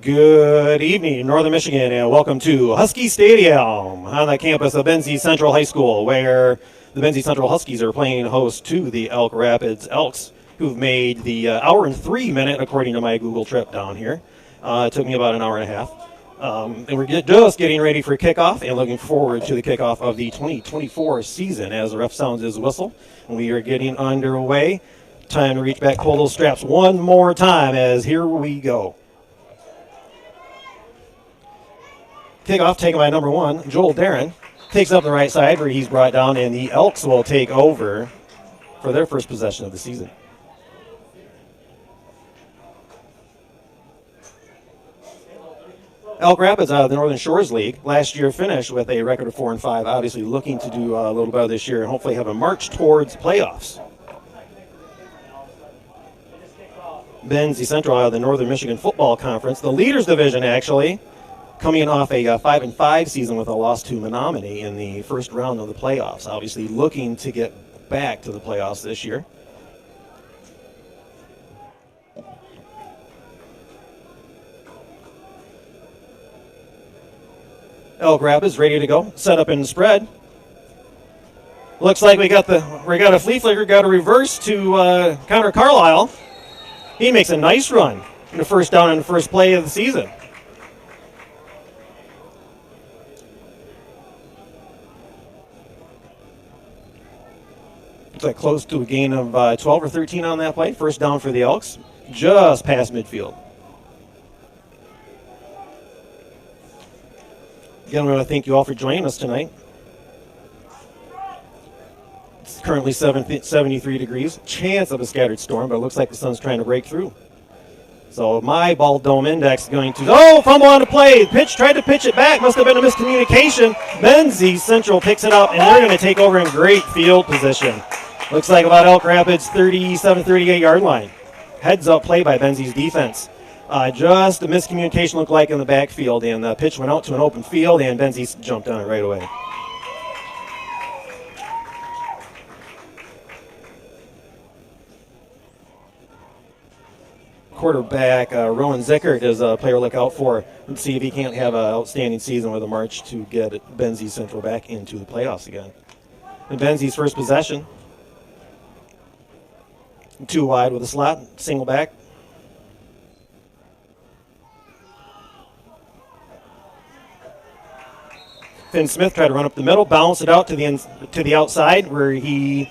Good evening, Northern Michigan, and welcome to Husky Stadium on the campus of Benzie Central High School, where the Benzie Central Huskies are playing host to the Elk Rapids Elks, who've made the hour and 3 minute, according to my Google trip down here. It took me about an hour and a half. And we're just getting ready for kickoff and looking forward to the kickoff of the 2024 season as the ref sounds his whistle. And we are getting underway. Time to reach back, pull those straps one more time as here we go. Kickoff taken by number 1, Joel Darren. Takes up the right side where he's brought down, and the Elks will take over for their first possession of the season. Elk Rapids out of the Northern Shores League last year finished with a record of 4-5, obviously looking to do a little better this year and hopefully have a march towards playoffs. Benzie Central out of the Northern Michigan Football Conference, the Leaders Division actually, coming off a 5-5 season with a loss to Menominee in the first round of the playoffs. Obviously looking to get back to the playoffs this year. Elk Rapids ready to go. Set up in the spread. Looks like we got a flea flicker, got a reverse to Connor Carlisle. He makes a nice run in the first down in the first play of the season. Looks like close to a gain of 12 or 13 on that play. First down for the Elks, just past midfield. Again, we want to thank you all for joining us tonight. It's currently 73 degrees. Chance of a scattered storm, but it looks like the sun's trying to break through. So my ball dome index is going to, fumble on the play. Tried to pitch it back. Must have been a miscommunication. Benzie Central picks it up, and they're going to take over in great field position. Looks like about Elk Rapids' 37, 38-yard line. Heads up play by Benzie's defense. Just a miscommunication looked like in the backfield, and the pitch went out to an open field, and Benzie jumped on it right away. Quarterback Rowan Zickert is a player to look out for. Let's see if he can't have an outstanding season with a march to get Benzie Central back into the playoffs again. And Benzie's first possession. 2 wide with a slot, single back. Finn Smith tried to run up the middle, bounce it out to the outside where he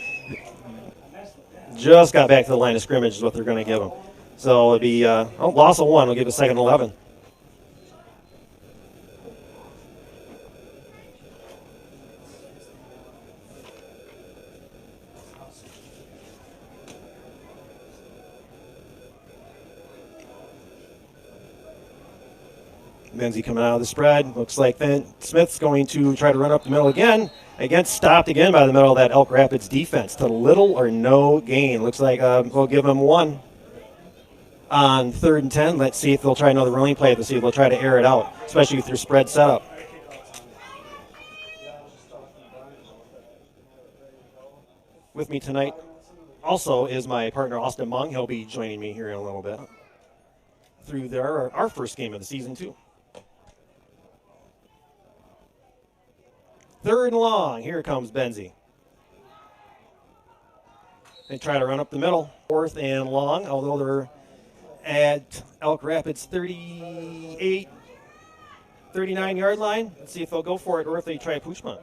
just got back to the line of scrimmage is what they're going to give him. So it'll be loss of 1. We'll give a second 11. Benzie coming out of the spread. Looks like Finn Smith's going to try to run up the middle again. Stopped again by the middle of that Elk Rapids defense to little or no gain. Looks like we'll give him 1 on 3rd and 10. Let's see if they'll try another running play to see if they'll try to air it out, especially with their spread setup. With me tonight also is my partner Austin Mung. He'll be joining me here in a little bit through our first game of the season too. 3rd and long. Here comes Benzie. They try to run up the middle. 4th and long, although they're at Elk Rapids 38, 39-yard line. Let's see if they'll go for it or if they try a pooch punt.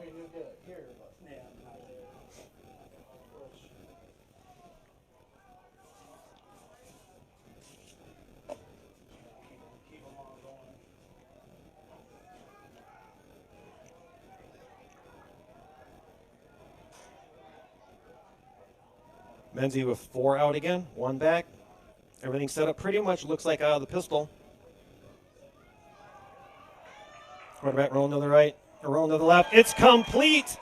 Benzie with 4 out again, 1 back. Everything set up pretty much looks like out of the pistol. Quarterback rolling to the right, or rolling to the left. It's complete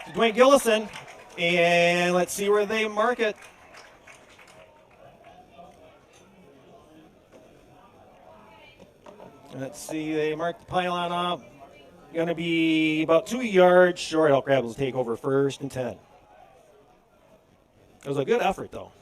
to Dwayne Gillison. And let's see where they mark it. Let's see, they mark the pylon up. Going to be about 2 yards short. Elk Rapids will take over 1st and 10. It was a good effort, though.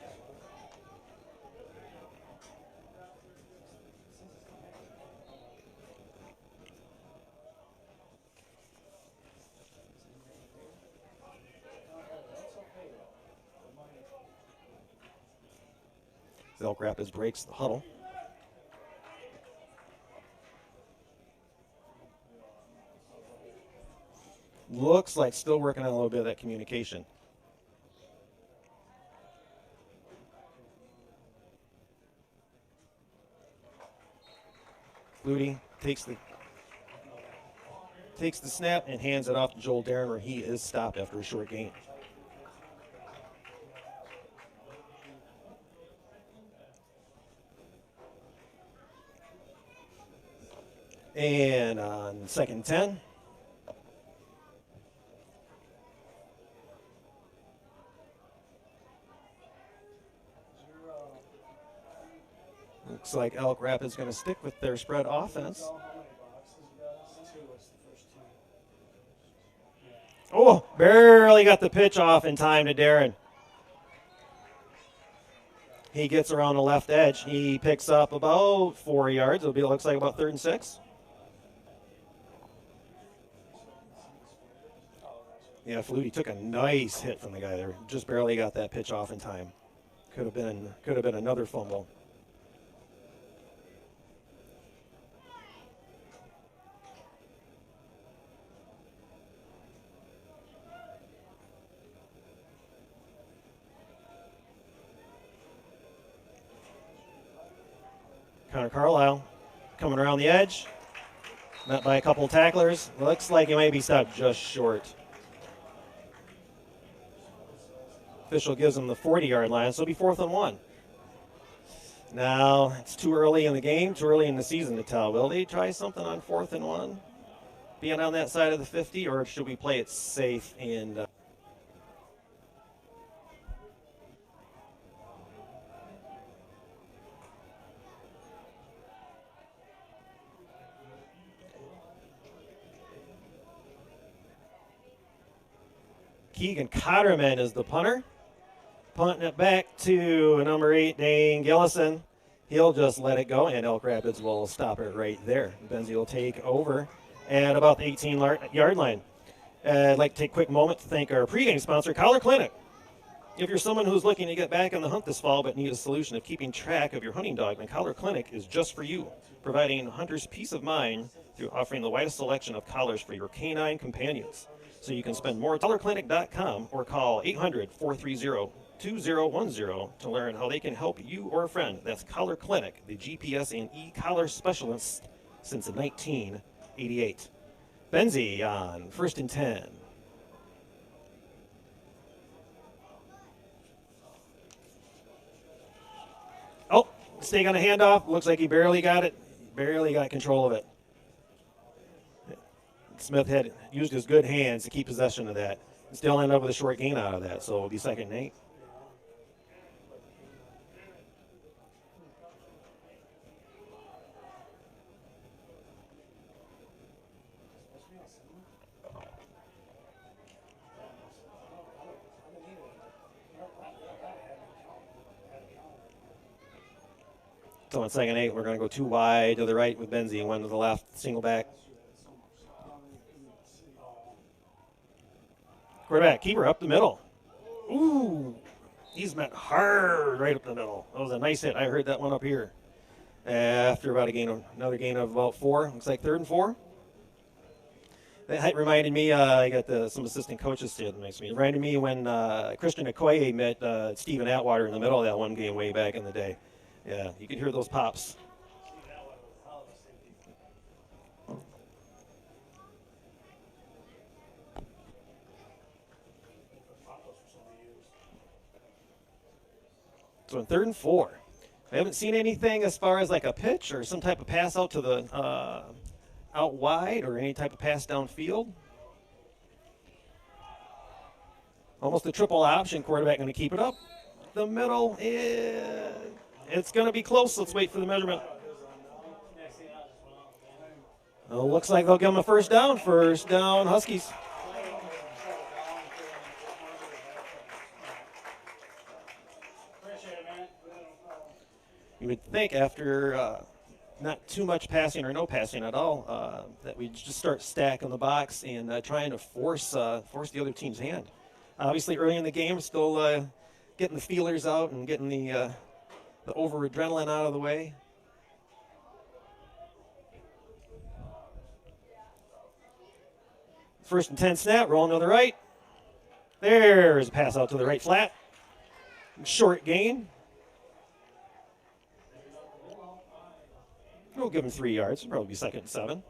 Elk Rapids breaks the huddle. Looks like still working on a little bit of that communication. Flutie takes the snap and hands it off to Joel Darren, where he is stopped after a short gain. And on 2nd and 10. Looks like Elk Rapids going to stick with their spread offense. Oh, barely got the pitch off in time to Darren. He gets around the left edge. He picks up about 4 yards. It looks like about 3rd and 6. Yeah, Flutie took a nice hit from the guy there. Just barely got that pitch off in time. Could have been another fumble. Connor Carlisle coming around the edge. Met by a couple tacklers. Looks like he may be stopped just short. Official gives him the 40-yard line, so it'll be 4th and 1. Now, it's too early in the game, too early in the season to tell. Will they try something on 4th and 1? Being on that side of the 50, or should we play it safe and... Keegan Cotterman is the punter. Punting it back to number 8, Dane Gillison. He'll just let it go, and Elk Rapids will stop it right there. Benzie will take over at about the 18-yard line. I'd like to take a quick moment to thank our pregame sponsor, Collar Clinic. If you're someone who's looking to get back on the hunt this fall but need a solution of keeping track of your hunting dog, then Collar Clinic is just for you, providing hunters peace of mind through offering the widest selection of collars for your canine companions. So you can spend more at collarclinic.com or call 800-430-2010 to learn how they can help you or a friend. That's Collar Clinic, the GPS and e-collar specialist since 1988. Benzie on 1st and 10. Oh, mistake on a handoff. Looks like he barely got it. Barely got control of it. Smith had used his good hands to keep possession of that. Still ended up with a short gain out of that, so it'll be 2nd and 8. So on 2nd and 8, we're going to go 2 wide to the right with Benzie, 1 to the left, single back. Quarterback, keeper up the middle. Ooh, he's met hard right up the middle. That was a nice hit. I heard that one up here. After about another gain of about 4. Looks like 3rd and 4. That hit reminded me, I got some assistant coaches standing next to me. It reminded me when Christian Okoye met Stephen Atwater in the middle of that one game way back in the day. Yeah, you could hear those pops. So in 3rd and 4, I haven't seen anything as far as like a pitch or some type of pass out to the out wide or any type of pass downfield. Almost a triple option. Quarterback going to keep it up. The middle, it's going to be close. Let's wait for the measurement. Well, looks like they'll give them a first down. First down, Huskies. You would think after not too much passing or no passing at all that we'd just start stacking the box and trying to force the other team's hand. Obviously, early in the game, still getting the feelers out and getting the the over-adrenaline out of the way. First and 10 snap, rolling to the right. There's a pass out to the right flat. Short gain. We'll give him 3 yards. It'll probably be 2nd and 7.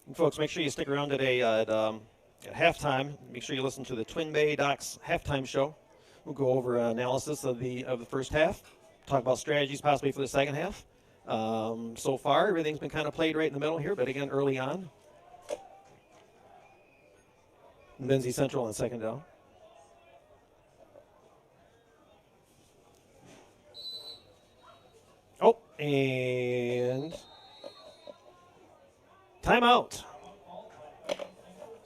And folks, make sure you stick around today at halftime. Make sure you listen to the Twin Bay Docs halftime show. We'll go over analysis of the first half, talk about strategies possibly for the second half. So far, everything's been kind of played right in the middle here, but again, early on. Benzie Central on 2nd down. Oh, and timeout.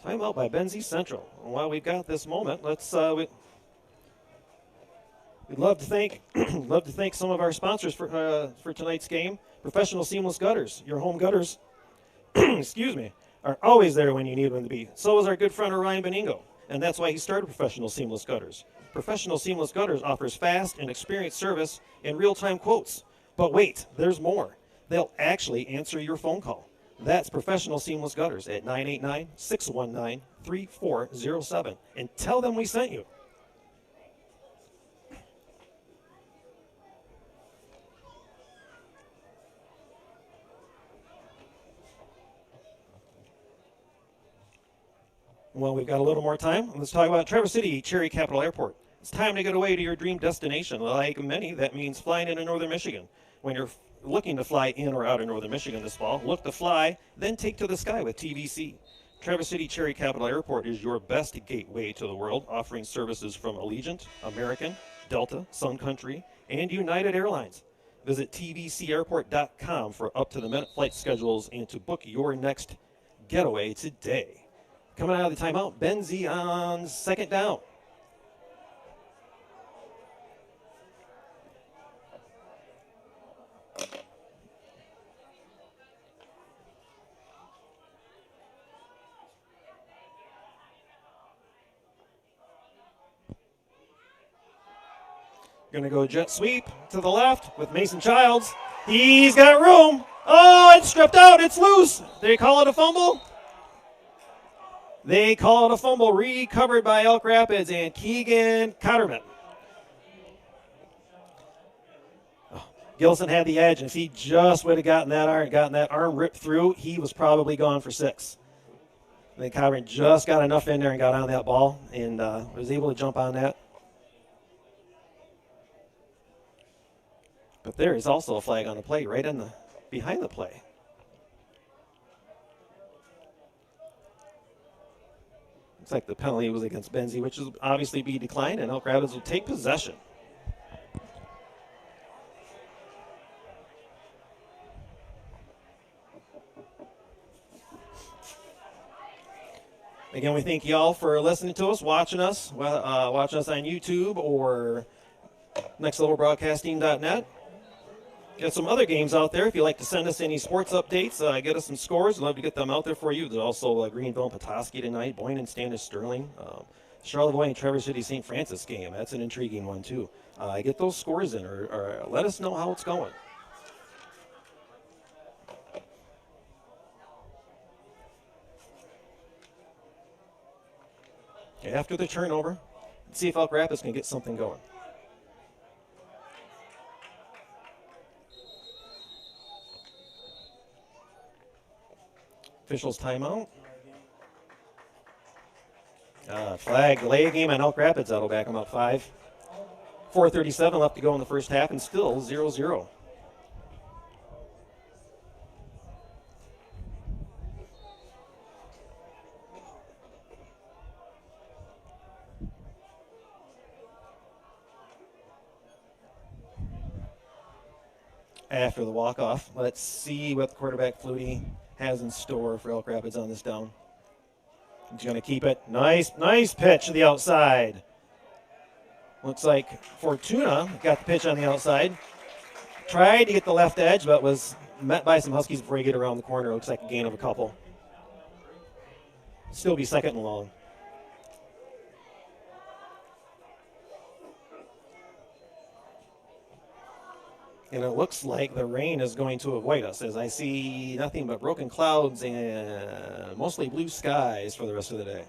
Timeout by Benzie Central. And while we've got this moment, let's we'd love to thank some of our sponsors for tonight's game. Professional Seamless Gutters, your home gutters, excuse me, are always there when you need them to be. So is our good friend Orion Beningo, and that's why he started Professional Seamless Gutters. Professional Seamless Gutters offers fast and experienced service and real-time quotes. But wait, there's more. They'll actually answer your phone call. That's Professional Seamless Gutters at 989-619-3407, and tell them we sent you. Well, we've got a little more time. Let's talk about Traverse City Cherry Capital Airport. It's time to get away to your dream destination. Like many, that means flying into Northern Michigan. When you're looking to fly in or out of Northern Michigan this fall, look to fly, then take to the sky with TVC. Traverse City Cherry Capital Airport is your best gateway to the world, offering services from Allegiant, American, Delta, Sun Country, and United Airlines. Visit tvcairport.com for up-to-the-minute flight schedules and to book your next getaway today. Coming out of the timeout, Benzie on 2nd down. Going to go jet sweep to the left with Mason Childs. He's got room. Oh, it's stripped out. It's loose. They call it a fumble. They call it a fumble, recovered by Elk Rapids and Keegan Cotterman. Oh, Gilson had the edge, and if he just would have gotten that arm ripped through, he was probably gone for 6. I think Cotterman just got enough in there and got on that ball and was able to jump on that. But there is also a flag on the play right behind the play. Looks like the penalty was against Benzie, which will obviously be declined, and Elk Rapids will take possession. Again, we thank y'all for listening to us, watching us on YouTube or nextlevelbroadcasting.net. Got some other games out there. If you'd like to send us any sports updates, get us some scores. We'd love to get them out there for you. There's also Greenville and Petoskey tonight, Boyne and Standish Sterling, Charlevoix and Traverse City St. Francis game. That's an intriguing one, too. Get those scores in or let us know how it's going. After the turnover, let's see if Elk Rapids can get something going. Officials timeout. Flag, delay a game on Elk Rapids. That'll back them up 5. 4:37 left to go in the first half, and still 0-0. After the walk-off, let's see what the quarterback Flutie has in store for Elk Rapids on this down. He's going to keep it. Nice pitch to the outside. Looks like Fortuna got the pitch on the outside. Tried to get the left edge, but was met by some Huskies before he get around the corner. Looks like a gain of a couple. Still be second and long. And it looks like the rain is going to avoid us, as I see nothing but broken clouds and mostly blue skies for the rest of the day.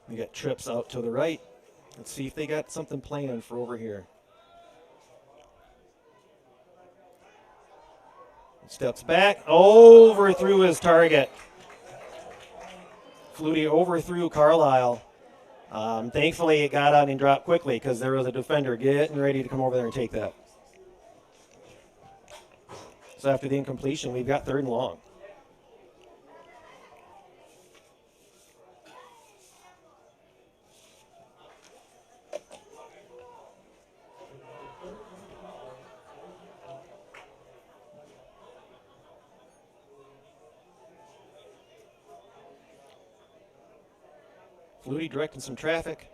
We got trips out to the right. Let's see if they got something planned for over here. Steps back, overthrew his target. Flutie overthrew Carlisle. Thankfully, it got out and dropped quickly because there was a defender getting ready to come over there and take that. So after the incompletion, we've got third and long. Flutie directing some traffic,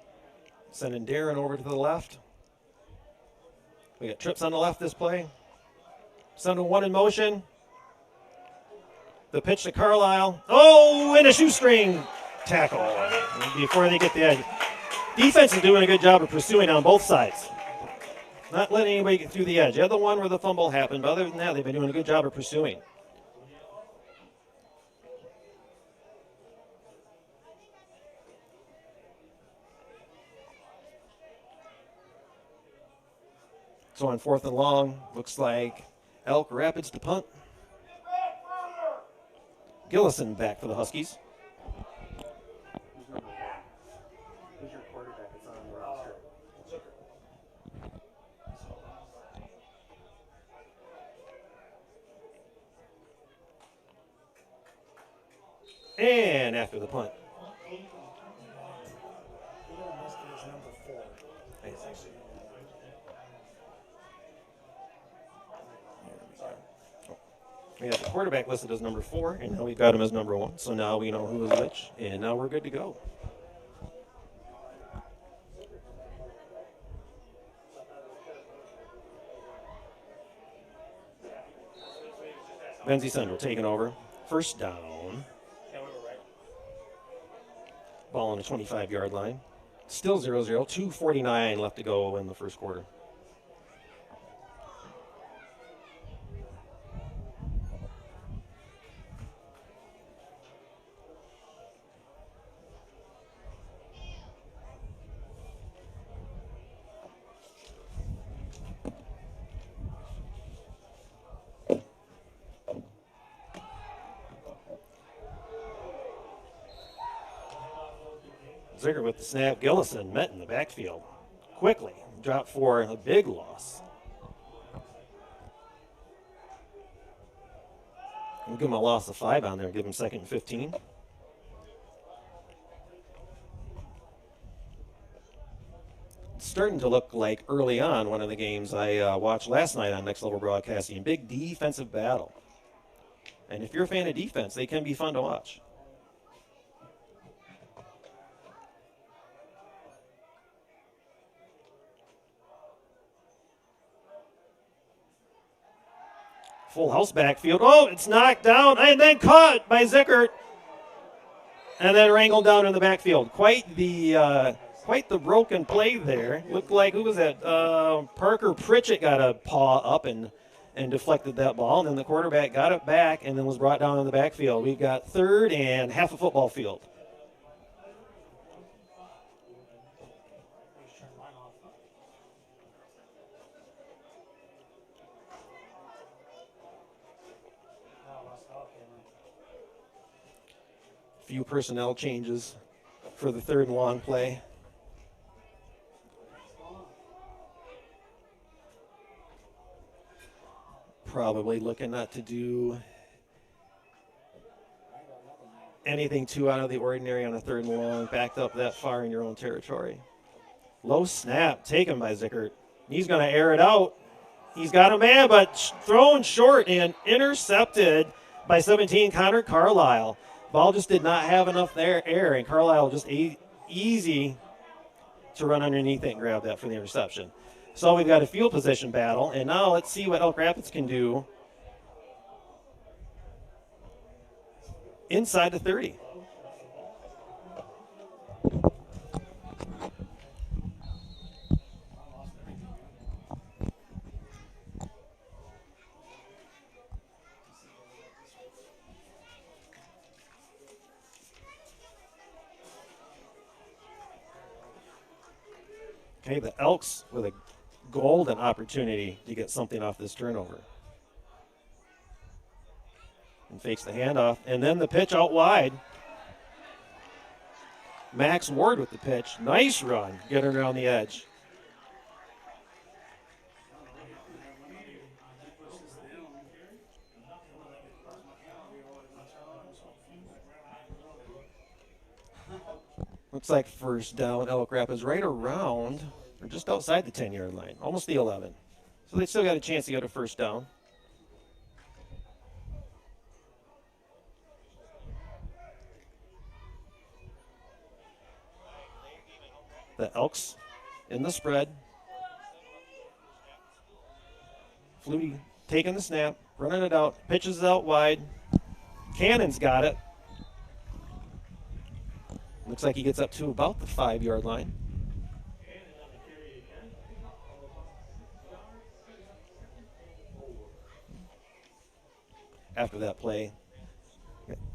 sending Darren over to the left. We got trips on the left this play. Sending one in motion. The pitch to Carlisle. Oh, and a shoestring tackle before they get the edge. Defense is doing a good job of pursuing on both sides. Not letting anybody get through the edge. The other one where the fumble happened, but other than that, they've been doing a good job of pursuing. So on fourth and long, looks like Elk Rapids to punt. Gillison back for the Huskies. Who's your quarterback that's on the roster? And after the punt. We have the quarterback listed as number 4, and now we've got him as number 1. So now we know who is which, and now we're good to go. Benzie Central taking over. First down. Ball on the 25-yard line. Still 0-0. 2:49 left to go in the first quarter. Ziegler with the snap. Gillison met in the backfield quickly. Dropped for a big loss. We'll give him a loss of 5 on there. Give him 2nd and 15. It's starting to look like early on one of the games I watched last night on Next Level Broadcasting. Big defensive battle. And if you're a fan of defense, they can be fun to watch. Full house backfield. Oh, it's knocked down and then caught by Zickert. And then wrangled down in the backfield. Quite the broken play there. Looked like, who was that? Parker Pritchett got a paw up and deflected that ball. And then the quarterback got it back and then was brought down in the backfield. We've got 3rd and half a football field. Few personnel changes for the 3rd and long play. Probably looking not to do anything too out of the ordinary on a 3rd and long, backed up that far in your own territory. Low snap taken by Zickert. He's going to air it out. He's got a man, but thrown short and intercepted by 17, Connor Carlisle. Ball just did not have enough air, and Carlisle just easy to run underneath it and grab that for the interception. So we've got a field position battle, and now let's see what Elk Rapids can do inside the 30. Okay, the Elks with a golden opportunity to get something off this turnover. And fakes the handoff, and then the pitch out wide. Max Ward with the pitch. Nice run, getting around the edge. Looks like first down, Elk Rapids right around, or just outside the 10-yard line, almost the 11. So they still got a chance to get a first down. The Elks in the spread. Flutie taking the snap, running it out, pitches it out wide. Cannon's got it. Looks like he gets up to about the 5-yard line. After that play,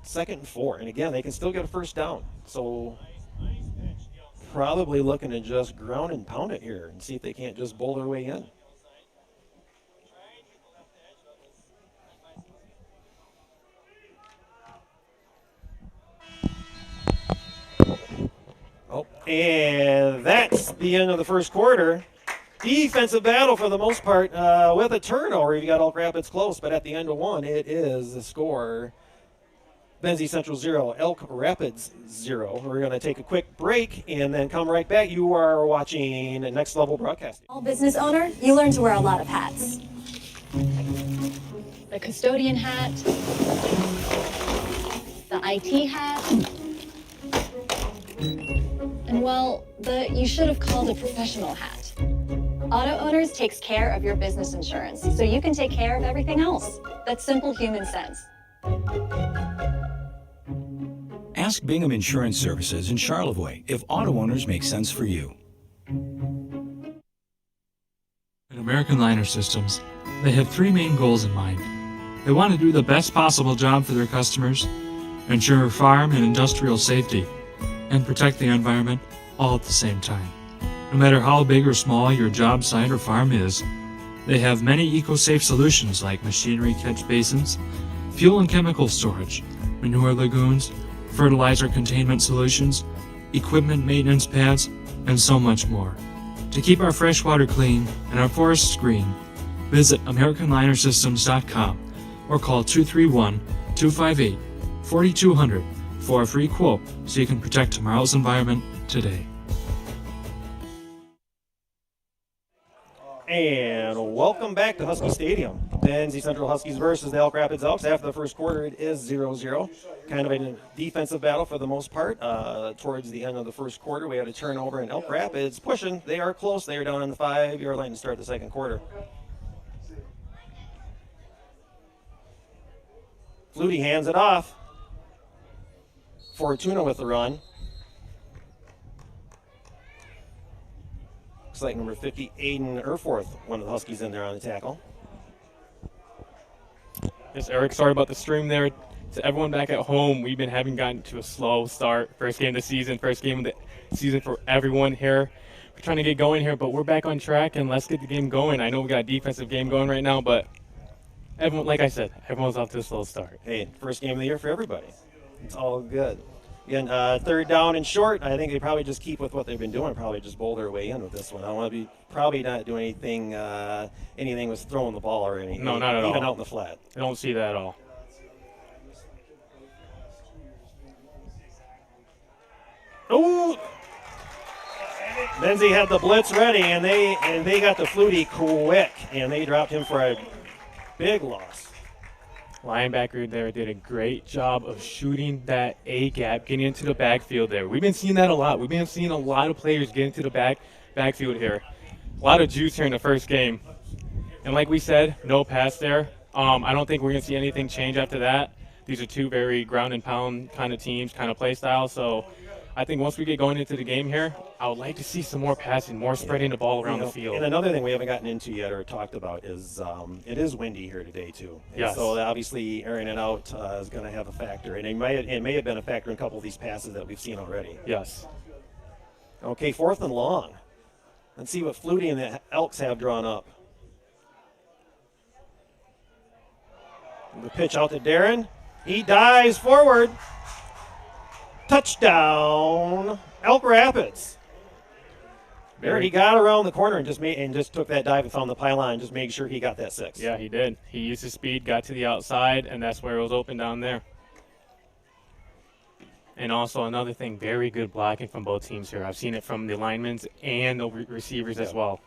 2nd and 4. And again, they can still get a first down. So probably looking to just ground and pound it here and see if they can't just bowl their way in. Oh, and that's the end of the first quarter. Defensive battle for the most part with a turnover. You got Elk Rapids close, but at the end of one, it is the score. Benzie Central 0, Elk Rapids 0. We're going to take a quick break and then come right back. You are watching Next Level Broadcasting. All business owner, you learn to wear a lot of hats. The custodian hat, the IT hat, and well, the you should have called a professional hat. Auto Owners takes care of your business insurance, so you can take care of everything else. That's simple human sense. Ask Bingham Insurance Services in Charlevoix if auto owners make sense for you. At American Liner Systems, they have 3 main goals in mind. They want to do the best possible job for their customers, ensure farm and industrial safety, and protect the environment all at the same time. No matter how big or small your job site or farm is, they have many eco-safe solutions like machinery catch basins, fuel and chemical storage, manure lagoons, fertilizer containment solutions, equipment maintenance pads, and so much more. To keep our fresh water clean and our forests green, visit AmericanLinerSystems.com or call 231-258-4200 for a free quote so you can protect tomorrow's environment today. And welcome back to Husky Stadium. Benzie Central Huskies versus the Elk Rapids Elks. After the first quarter, it is 0-0. Kind of a defensive battle for the most part. Towards the end of the first quarter, we had a turnover, and Elk Rapids pushing. They are close. They are down on the 5-yard line to start the second quarter. Flutie hands it off. Fortuna with the run. Looks like number 50, Aiden Erforth, one of the Huskies in there on the tackle. Yes, Eric, sorry about the stream there. To everyone back at home, we've been having gotten to a slow start. First game of the season, first game of the season for everyone here. We're trying to get going here, but we're back on track, and let's get the game going. I know we got a defensive game going right now, but everyone, like I said, everyone's off to a slow start. Hey, first game of the year for everybody. It's all good. Again, 3rd down and short. I think they probably just keep with what they've been doing, probably just bowl their way in with this one. I don't want to be probably not doing anything with throwing the ball or anything. No, not at all. Even out in the flat. I don't see that at all. Oh! Benzie had the blitz ready, and they got the Flutie quick, and they dropped him for a big loss. Linebacker there did a great job of shooting that A gap, getting into the backfield there. We've been seeing that a lot. We've been seeing a lot of players get into the backfield here. A lot of juice here in the first game. And like we said, no pass there. I don't think we're going to see anything change after that. These are two very ground and pound kind of teams, kind of play style. So I think once we get going into the game here, I would like to see some more passing, more spreading the ball around the field. And another thing we haven't gotten into yet or talked about is it is windy here today too. Yes. So obviously airing it out is going to have a factor, and it may have been a factor in a couple of these passes that we've seen already. Yes. Okay, 4th and long. Let's see what Flutie and the Elks have drawn up. The pitch out to Darren. He dives forward. Touchdown, Elk Rapids. Darren, he got around the corner and just took that dive and found the pylon, just made sure he got that 6. Yeah, he did. He used his speed, got to the outside, and that's where it was open down there. And also another thing, very good blocking from both teams here. I've seen it from the linemen and the receivers as well.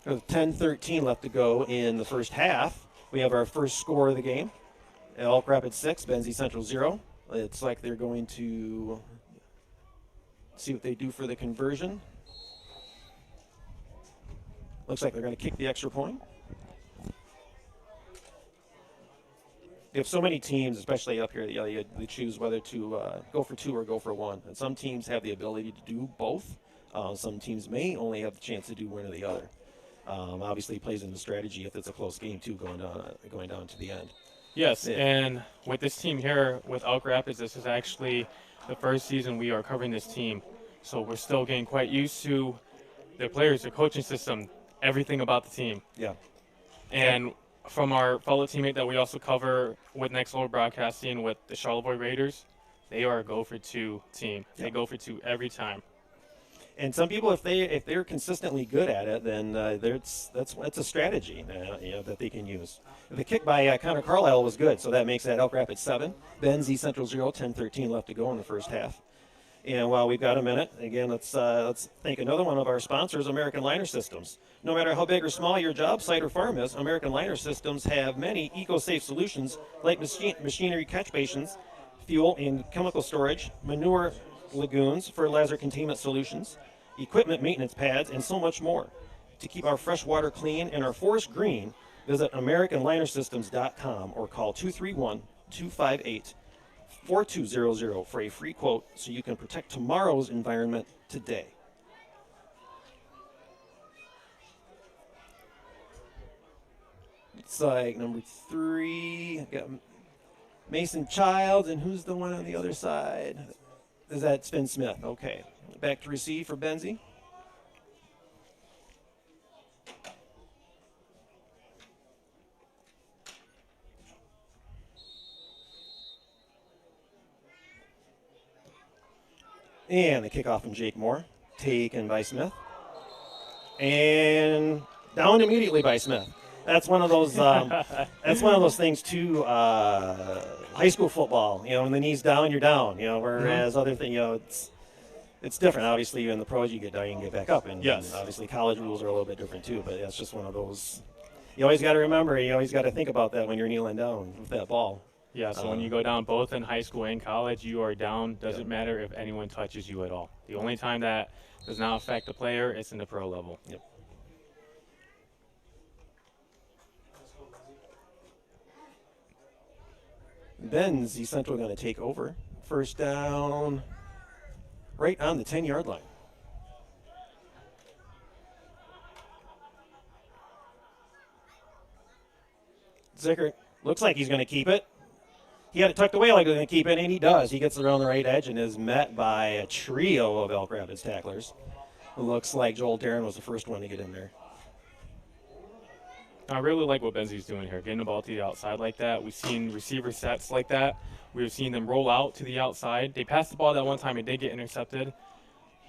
There's 10-13 left to go in the first half. We have our first score of the game. Elk Rapids 6, Benzie Central 0. It's like they're going to see what they do for the conversion. Looks like they're going to kick the extra point. You have so many teams, especially up here, you choose whether to go for 2 or go for 1. And some teams have the ability to do both. Some teams may only have the chance to do one or the other. Obviously, it plays in the strategy if it's a close game, too, going down to the end. Yes, and with this team here, with Elk Rapids, this is actually the first season we are covering this team. So we're still getting quite used to their players, their coaching system, everything about the team. Yeah. And from our fellow teammate that we also cover with Next Level Broadcasting with the Charlevoix Raiders, they are a go for 2 team. Yeah. They go for 2 every time. And some people, if they're consistently good at it, then that's a strategy that they can use. The kick by Connor Carlisle was good, so that makes that Elk Rapids 7. Benzie Central 0, 10-13 left to go in the first half. And while we've got a minute, again, let's thank another one of our sponsors, American Liner Systems. No matter how big or small your job site or farm is, American Liner Systems have many eco-safe solutions like machinery catch basins, fuel and chemical storage, manure lagoons, fertilizer containment solutions, equipment maintenance pads, and so much more. To keep our fresh water clean and our forest green, visit AmericanLinerSystems.com or call 231-258-4200 for a free quote so you can protect tomorrow's environment today. It's like number 3. Got Mason Childs, and who's the one on the other side? Is that Finn Smith? Okay. Back to receive for Benzie. And the kickoff from Jake Moore, taken by Smith. And downed immediately by Smith. That's one of those. That's one of those things too. High school football, when the knee's down, you're down. Whereas other things, it's different. Obviously, in the pros, you get down, you can get back up, and yes, obviously college rules are a little bit different too. But that's just one of those. You always got to remember. You always got to think about that when you're kneeling down with that ball. Yeah. So when you go down, both in high school and college, you are down. Doesn't matter if anyone touches you at all. The only time that does not affect the player is in the pro level. Yep. Benzie Central going to take over. First down, right on the 10-yard line. Zickert looks like he's going to keep it. He had it tucked away like he was going to keep it, and he does. He gets around the right edge and is met by a trio of Elk Rapids tacklers. It looks like Joel Darren was the first one to get in there. I really like what Benzie's doing here, getting the ball to the outside like that. We've seen receiver sets like that. We've seen them roll out to the outside. They passed the ball that one time. It did get intercepted.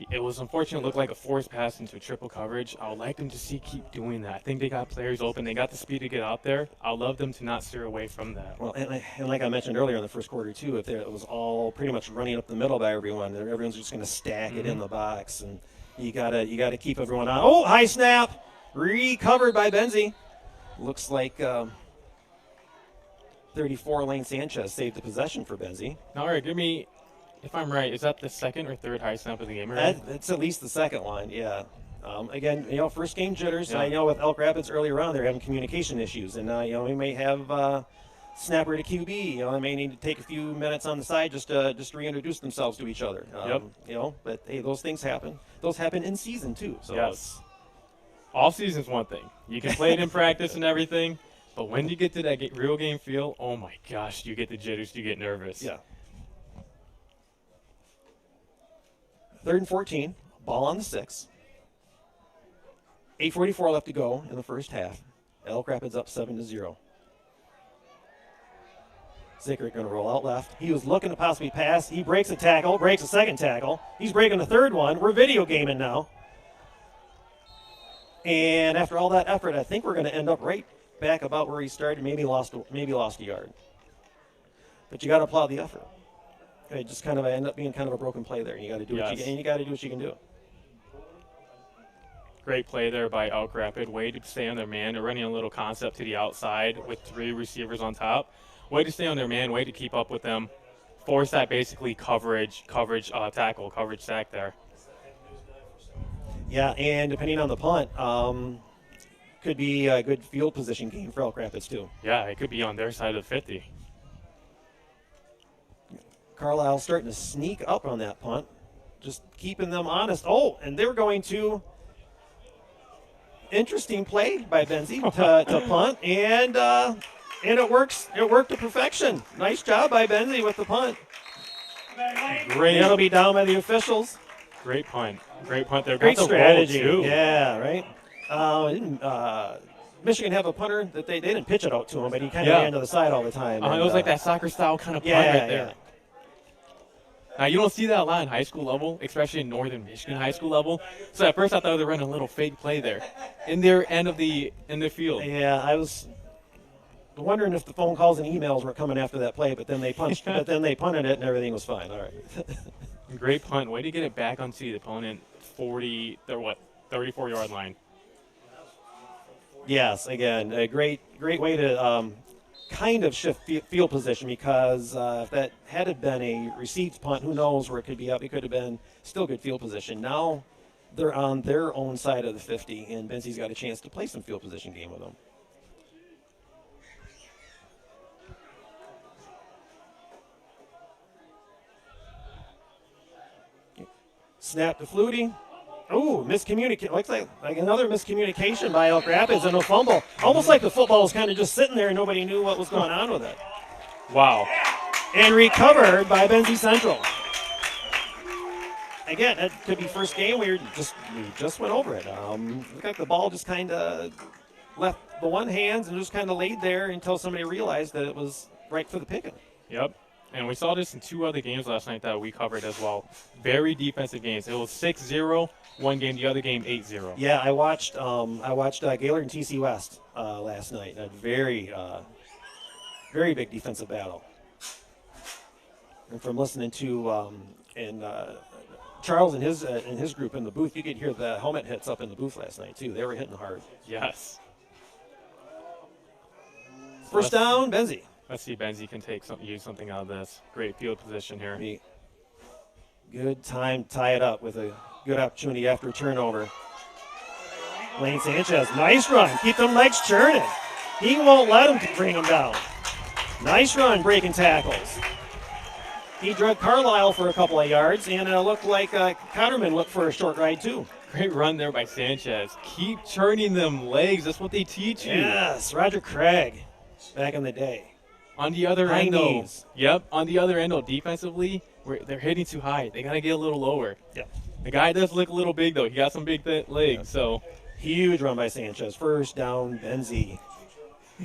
It was unfortunate. It looked like a forced pass into triple coverage. I would like them to keep doing that. I think they got players open. They got the speed to get out there. I'd love them to not steer away from that. Well, and like I mentioned earlier in the first quarter too, if it was all pretty much running up the middle by everyone, then everyone's just going to stack it in the box, and you gotta keep everyone on. Oh, high snap, recovered by Benzie. Looks like 34 Lane Sanchez saved the possession for Benzie. Now, all right, give me, if I'm right, is that the second or third high snap of the game? Right? It's at least the second one, yeah. Again, first game jitters. Yeah. I know with Elk Rapids earlier on, they're having communication issues, and we may have snapper to QB. They may need to take a few minutes on the side just to reintroduce themselves to each other. But hey, those things happen. Those happen in season too. So yes. Off season's one thing. You can play it in practice and everything, but when you get to that real game feel, oh my gosh, you get the jitters, you get nervous. Yeah. 3rd and 14, ball on the 6. 8:44 left to go in the first half. Elk Rapids up 7-0. Zickert going to roll out left. He was looking to possibly pass. He breaks a tackle, breaks a second tackle. He's breaking the third one. We're video gaming now. And after all that effort, I think we're going to end up right back about where he started. Maybe lost a yard. But you got to applaud the effort. It just kind of end up being kind of a broken play there. You got to do what you can do. Great play there by Elk Rapid. Way to stay on their man. They're running a little concept to the outside with 3 receivers on top. Way to stay on their man. Way to keep up with them. Force that basically coverage tackle, coverage sack there. Yeah, and depending on the punt, could be a good field position game for Elk Rapids too. Yeah, it could be on their side of the 50. Carlisle starting to sneak up on that punt, just keeping them honest. Oh, and they're going to interesting play by Benzie to punt, and it works. It worked to perfection. Nice job by Benzie with the punt. Great. It'll be down by the officials. Great punt. Great punt there. Great Got the strategy. roll, too. Yeah, right. Michigan have a punter that they didn't pitch it out to him, but he kind of ran to the side all the time. It was like that soccer style kind of punt right there. Yeah. Now, you don't see that a lot in high school level, especially in Northern Michigan high school level. So at first I thought they were running a little fake play there in their end of the field. Yeah, I was wondering if the phone calls and emails were coming after that play, but then they punted it and everything was fine. All right. Great punt. Way to get it back onto the opponent 34-yard line. Yes, again, a great way to kind of shift field position, because if that had been a received punt, who knows where it could be up. It could have been still good field position. Now they're on their own side of the 50, and Benzie's got a chance to play some field position game with them. Snap to Flutie. Oh, miscommunication. Looks like another miscommunication by Elk Rapids and a fumble. Almost like the football was kind of just sitting there and nobody knew what was going on with it. Wow. And recovered by Benzie Central. Again, that could be first game. We just went over it. Looked like the ball just kind of left the one hands and just kind of laid there until somebody realized that it was right for the picking. Yep. And we saw this in 2 other games last night that we covered as well. Very defensive games. It was 6-0 one game, the other game 8-0. Yeah, I watched Gaylord and TC West last night. A very big defensive battle. And from listening to Charles and his group in the booth, you could hear the helmet hits up in the booth last night too. They were hitting hard. Yes. First down, Benzie. Let's see if Benzie can use something out of this. Great field position here. Good time to tie it up with a good opportunity after a turnover. Lane Sanchez, nice run. Keep them legs churning. He won't let him bring him down. Nice run, breaking tackles. He drug Carlisle for a couple of yards, and it looked like Cotterman looked for a short ride too. Great run there by Sanchez. Keep churning them legs. That's what they teach you. Yes, Roger Craig back in the day. On the other High end, though. knees. Yep, on the other end, though, defensively, they're hitting too high. They got to get a little lower. Yep. The guy does look a little big, though. He got some big legs, so. Huge run by Sanchez. First down, Benzie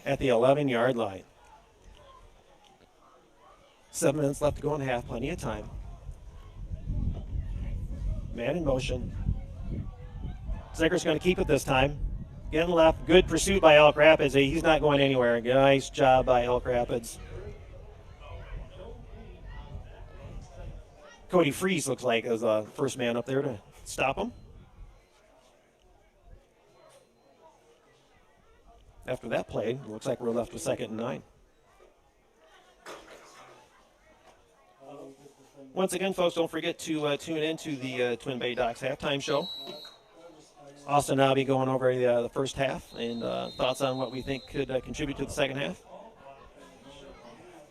at the 11-yard line. 7 minutes left to go in half. Plenty of time. Man in motion. Zickert's going to keep it this time. Getting left. Good pursuit by Elk Rapids. He's not going anywhere. Nice job by Elk Rapids. Cody Freese looks like is the first man up there to stop him. After that play, it looks like we're left with 2nd and 9. Once again, folks, don't forget to tune in to the Twin Bay Docks halftime show. Austin and I'll be going over the first half and thoughts on what we think could contribute to the second half.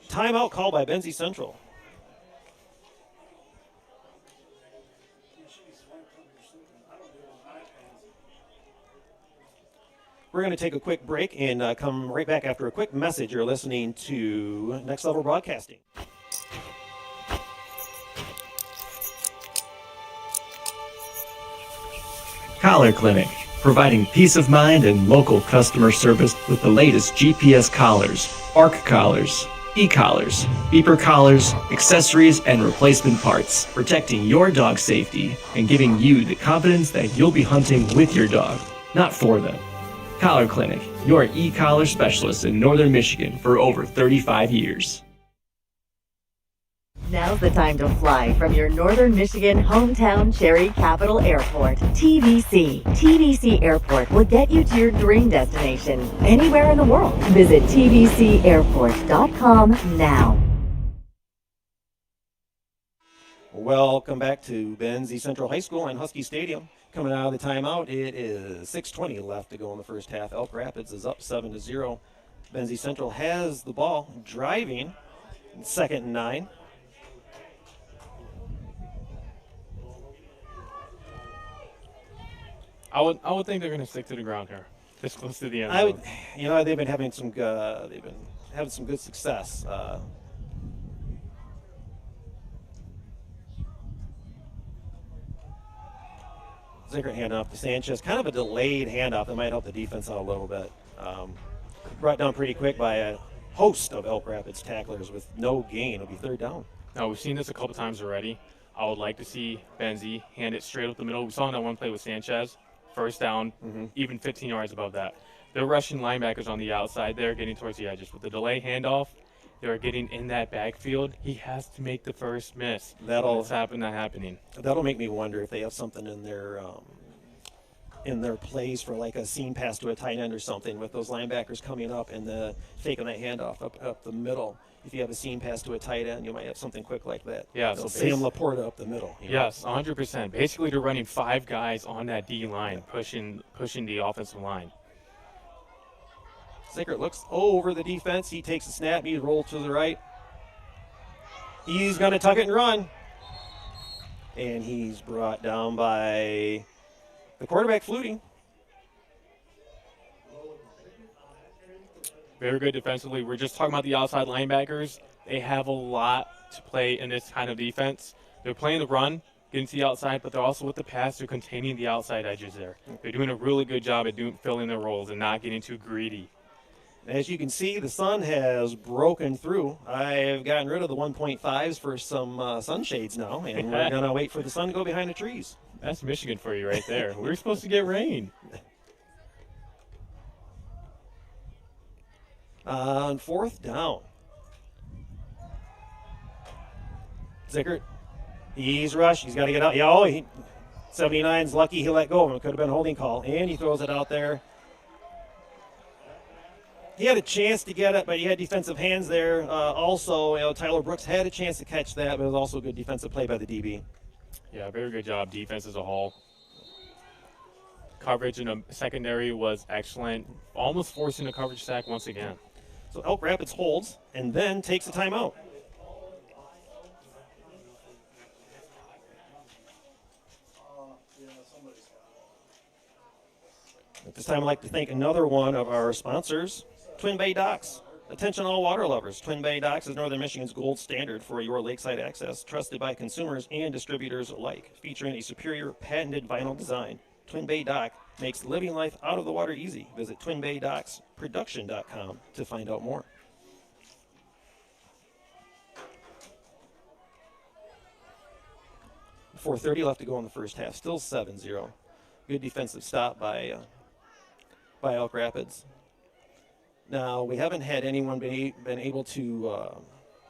Timeout called by Benzie Central. We're going to take a quick break and come right back after a quick message. You're listening to Next Level Broadcasting. Collar Clinic, providing peace of mind and local customer service with the latest GPS collars, ARC collars, e-collars, beeper collars, accessories, and replacement parts, protecting your dog's safety and giving you the confidence that you'll be hunting with your dog, not for them. Collar Clinic, your e-collar specialist in Northern Michigan for over 35 years. Now's the time to fly from your Northern Michigan hometown Cherry Capital Airport. TVC. TVC Airport will get you to your dream destination anywhere in the world. Visit tvcairport.com now. Welcome back to Benzie Central High School and Husky Stadium. Coming out of the timeout, it is 6:20 left to go in the first half. Elk Rapids is up 7-0. Benzie Central has the ball, driving, 2nd and 9. I would think they're going to stick to the ground here, this close to the end. They've been having some good success. Zickert handoff to Sanchez, kind of a delayed handoff that might help the defense out a little bit. Brought down pretty quick by a host of Elk Rapids tacklers with no gain. It'll be 3rd down. Now, we've seen this a couple times already. I would like to see Benzie hand it straight up the middle. We saw in that one play with Sanchez. 1st down, even 15 yards above that. They're rushing linebackers on the outside. They're getting towards the edges. With the delay handoff, they're getting in that backfield. He has to make the first miss. That's happening. That'll make me wonder if they have something in their plays for like a seam pass to a tight end or something with those linebackers coming up and faking that handoff up the middle. If you have a seam pass to a tight end, you might have something quick like that. Yeah, so Sam Laporta up the middle. Yes, 100%. Basically, they're running 5 guys on that D line, pushing the offensive line. Zickert looks over the defense. He takes a snap. He rolls to the right. He's going to tuck it and run. And he's brought down by the quarterback, Flutie. Very good defensively. We're just talking about the outside linebackers. They have a lot to play in this kind of defense. They're playing the run, getting to the outside, but they're also with the pass. They're containing the outside edges there. They're doing a really good job at filling their roles and not getting too greedy. As you can see, the sun has broken through. I've gotten rid of the 1.5s for some sunshades now, and we're going to wait for the sun to go behind the trees. That's Michigan for you right there. We're supposed to get rain. On 4th down, Zickert, he's rushed. He's got to get out. 79's lucky he let go of him. It could have been a holding call, and he throws it out there. He had a chance to get it, but he had defensive hands there. Also, Tyler Brooks had a chance to catch that, but it was also a good defensive play by the DB. Yeah, very good job, defense as a whole. Coverage in the secondary was excellent, almost forcing a coverage sack once again. So Elk Rapids holds and then takes a timeout. At this time, I'd like to thank another one of our sponsors, Twin Bay Docks. Attention all water lovers. Twin Bay Docks is Northern Michigan's gold standard for your lakeside access, trusted by consumers and distributors alike. Featuring a superior patented vinyl design, Twin Bay Dock makes living life out of the water easy. Visit twinbaydocksproduction.com to find out more. 4:30 left to go in the first half. Still 7-0. Good defensive stop by Elk Rapids. Now, we haven't had anyone been able to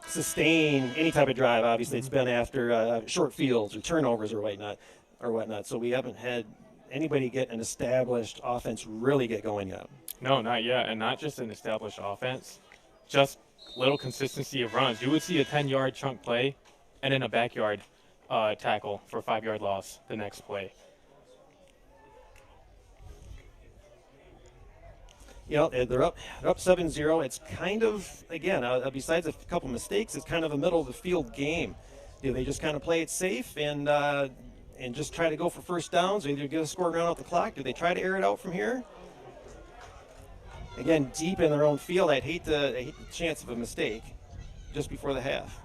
sustain any type of drive. Obviously, it's been after short fields or turnovers or whatnot. So we haven't had anybody get an established offense really get going yet. No, not yet, and not just an established offense, just little consistency of runs. You would see a 10-yard chunk play and then a backyard tackle for a 5-yard loss the next play. You know, they're up 7-0. It's kind of, again, besides a couple mistakes, it's kind of a middle of the field game. Do they just kind of play it safe and just try to go for first downs, or either get a score and run out the clock? Do they try to air it out from here? Again, deep in their own field, I hate the chance of a mistake just before the half.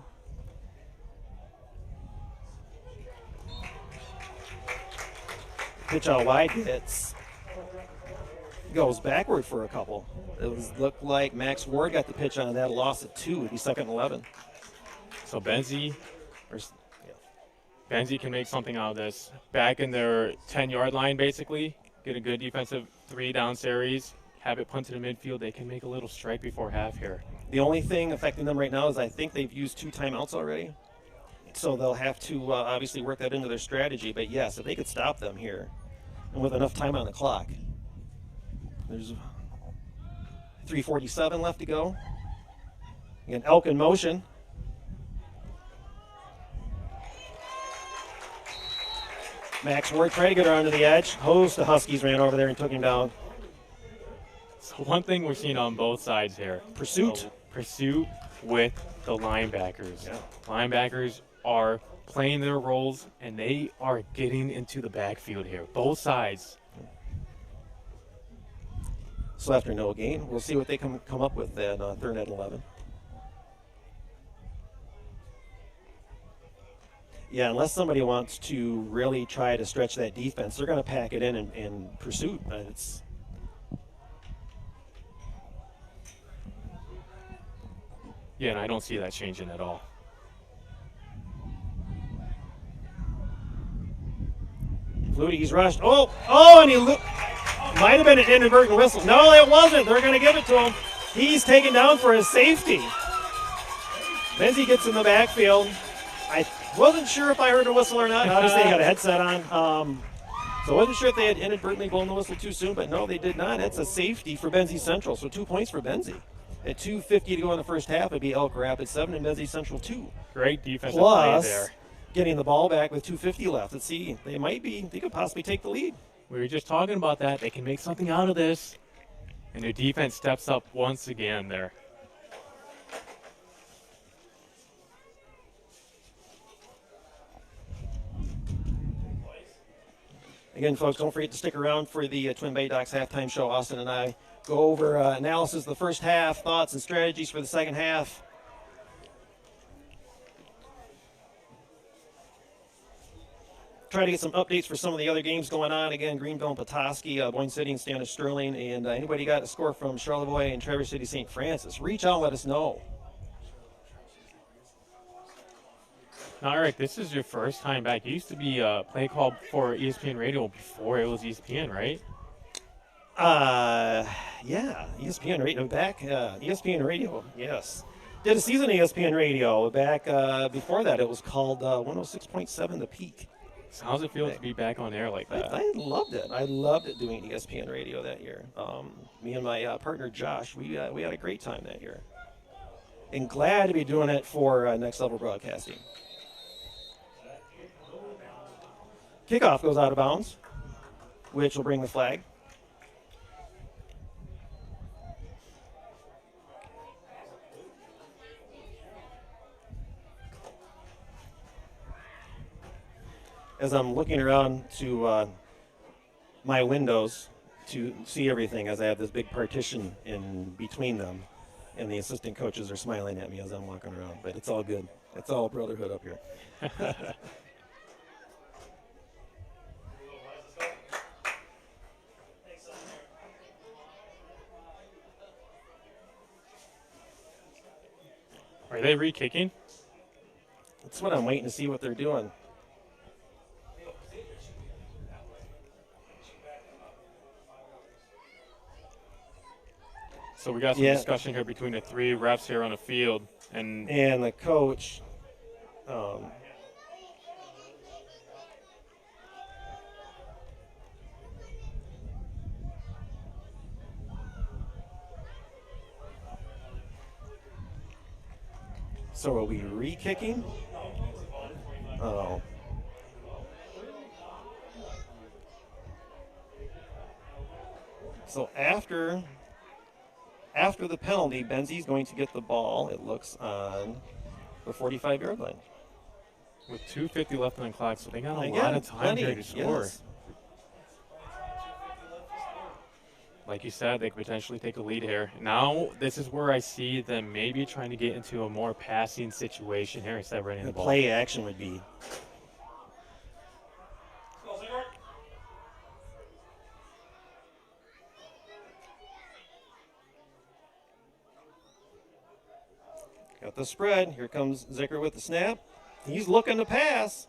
Pitch out wide hits. Goes backward for a couple. Looked like Max Ward got the pitch on that, a loss of 2. It'd be 2nd and 11. So Benzie can make something out of this. Back in their 10-yard line, basically, get a good defensive 3-down series, have it punted to midfield. They can make a little strike before half here. The only thing affecting them right now is I think they've used 2 timeouts already. So they'll have to obviously work that into their strategy. But yes, if they could stop them here and with enough time on the clock. There's 3:47 left to go. Again, Elk in motion. Max Ward trying to get her onto the edge. Host the Huskies ran over there and took him down. So one thing we're seeing on both sides here. Pursuit with the linebackers. Yeah. Linebackers are playing their roles, and they are getting into the backfield here. Both sides. So after no gain, we'll see what they come up with then 3rd and 11. Yeah, unless somebody wants to really try to stretch that defense, they're going to pack it in pursuit. Yeah, and I don't see that changing at all. Flutie's rushed. And he might have been an inadvertent whistle. No, it wasn't. They're going to give it to him. He's taken down for his safety. Benzie gets in the backfield. I wasn't sure if I heard a whistle or not. Obviously, he got a headset on. So I wasn't sure if they had inadvertently blown the whistle too soon, but no, they did not. That's a safety for Benzie Central, so 2 points for Benzie. At 2:50 to go in the first half, it'd be Elk Rapids 7 and Benzie Central 2. Great defensive play Plus, there. getting the ball back with 2:50 left. Let's see, they could possibly take the lead. We were just talking about that. They can make something out of this. And their defense steps up once again there. Again, folks, don't forget to stick around for the Twin Bay Docks halftime show. Austin and I go over analysis of the first half, thoughts and strategies for the second half. Try to get some updates for some of the other games going on. Again, Greenville and Petoskey, Boyne City and Standish Sterling, and anybody got a score from Charlevoix and Traverse City St. Francis, reach out and let us know. Now, Eric, this is your first time back. You used to be play call for ESPN Radio before it was ESPN, right? Yeah, ESPN Radio back. ESPN Radio, yes. Did a season of ESPN Radio back before that. It was called 106.7 The Peak. So how's it feel to be back on air like that? I loved it. I loved it doing ESPN Radio that year. Me and my partner Josh, we had a great time that year. And glad to be doing it for Next Level Broadcasting. Kickoff goes out of bounds, which will bring the flag. As I'm looking around to my windows to see everything, as I have this big partition in between them, and the assistant coaches are smiling at me as I'm walking around, but it's all good. It's all brotherhood up here. Are they re-kicking? That's what I'm waiting to see what they're doing. So we got some discussion here between the three refs here on the field. And the coach. So are we re-kicking? Oh. So after the penalty, Benzie's going to get the ball, it looks, on the 45-yard line. With 2:50 left on the clock, so they got a lot of time here to score. Yes. Like you said, they could potentially take a lead here. Now, this is where I see them maybe trying to get into a more passing situation here instead of running the ball. Play action would be. Got the spread. Here comes Zicker with the snap. He's looking to pass.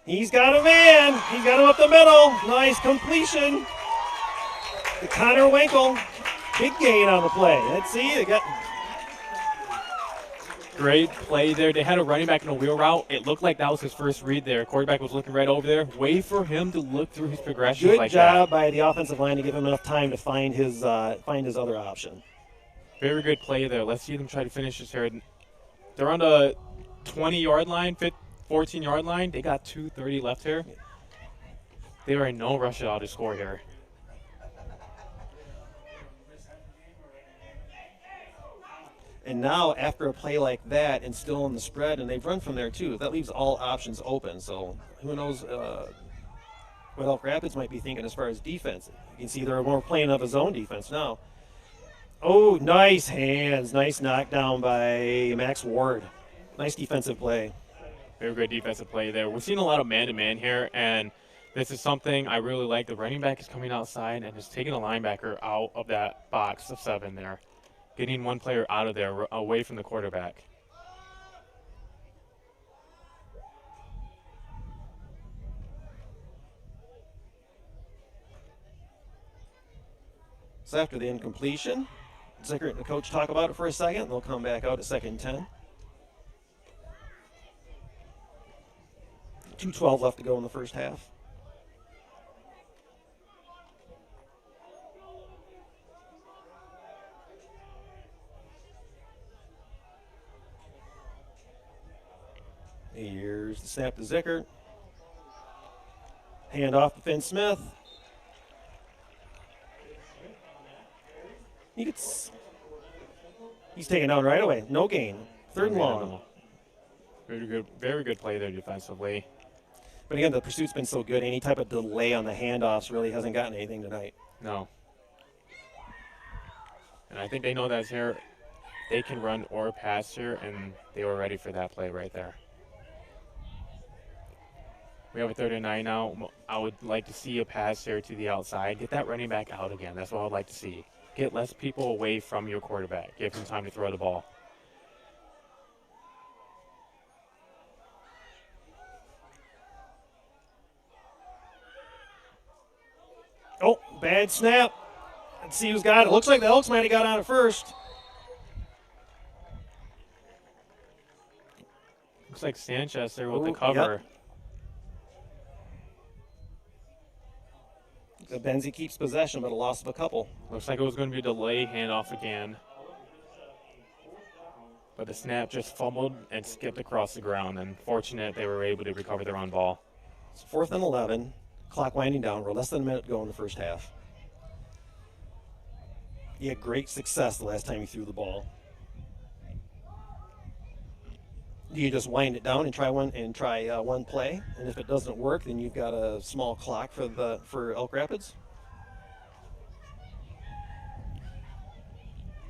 He's got a man. He's got him up the middle. Nice completion. To Connor Winkle. Big gain on the play. Let's see. They got. Great play there. They had a running back in a wheel route. It looked like that was his first read there. Quarterback was looking right over there. Wait for him to look through his progressions Good like job that. by the offensive line to give him enough time to find his other option. Very good play there. Let's see them try to finish this here. They're on the 20-yard line, 14-yard line. They got 2:30 left here. They are in no rush at all to score here. And now, after a play like that and still in the spread, and they've run from there too, that leaves all options open. So who knows what Elk Rapids might be thinking as far as defense. You can see they're more playing of a zone defense now. Oh, nice hands. Nice knockdown by Max Ward. Nice defensive play. Very good defensive play there. We're seeing a lot of man-to-man here, and this is something I really like. The running back is coming outside and just taking a linebacker out of that box of 7 there. Getting one player out of there, away from the quarterback. So after the incompletion, Zickert and the coach talk about it for a second, and they'll come back out at 2nd and 10. 2:12 left to go in the first half. Here's the snap to Zickert. Hand off to Finn Smith. He's taken down right away. No gain. 3rd and long. Very good play there defensively. But again, the pursuit's been so good. Any type of delay on the handoffs really hasn't gotten anything tonight. No. And I think they know that here they can run or pass here, and they were ready for that play right there. We have a 3rd and 9 now. I would like to see a pass here to the outside. Get that running back out again. That's what I'd like to see. Get less people away from your quarterback. Give him time to throw the ball. Oh, bad snap. Let's see who's got it. Looks like the Elks might have got on it first. Looks like Sanchez there with the cover. Yep. Benzie keeps possession, but a loss of a couple. Looks like it was going to be a delay handoff again. But the snap just fumbled and skipped across the ground, and fortunate they were able to recover their own ball. It's 4th and 11. Clock winding down. We're less than a minute to go in the first half. You had great success the last time you threw the ball. Do you just wind it down and try one play? And if it doesn't work, then you've got a small clock for Elk Rapids?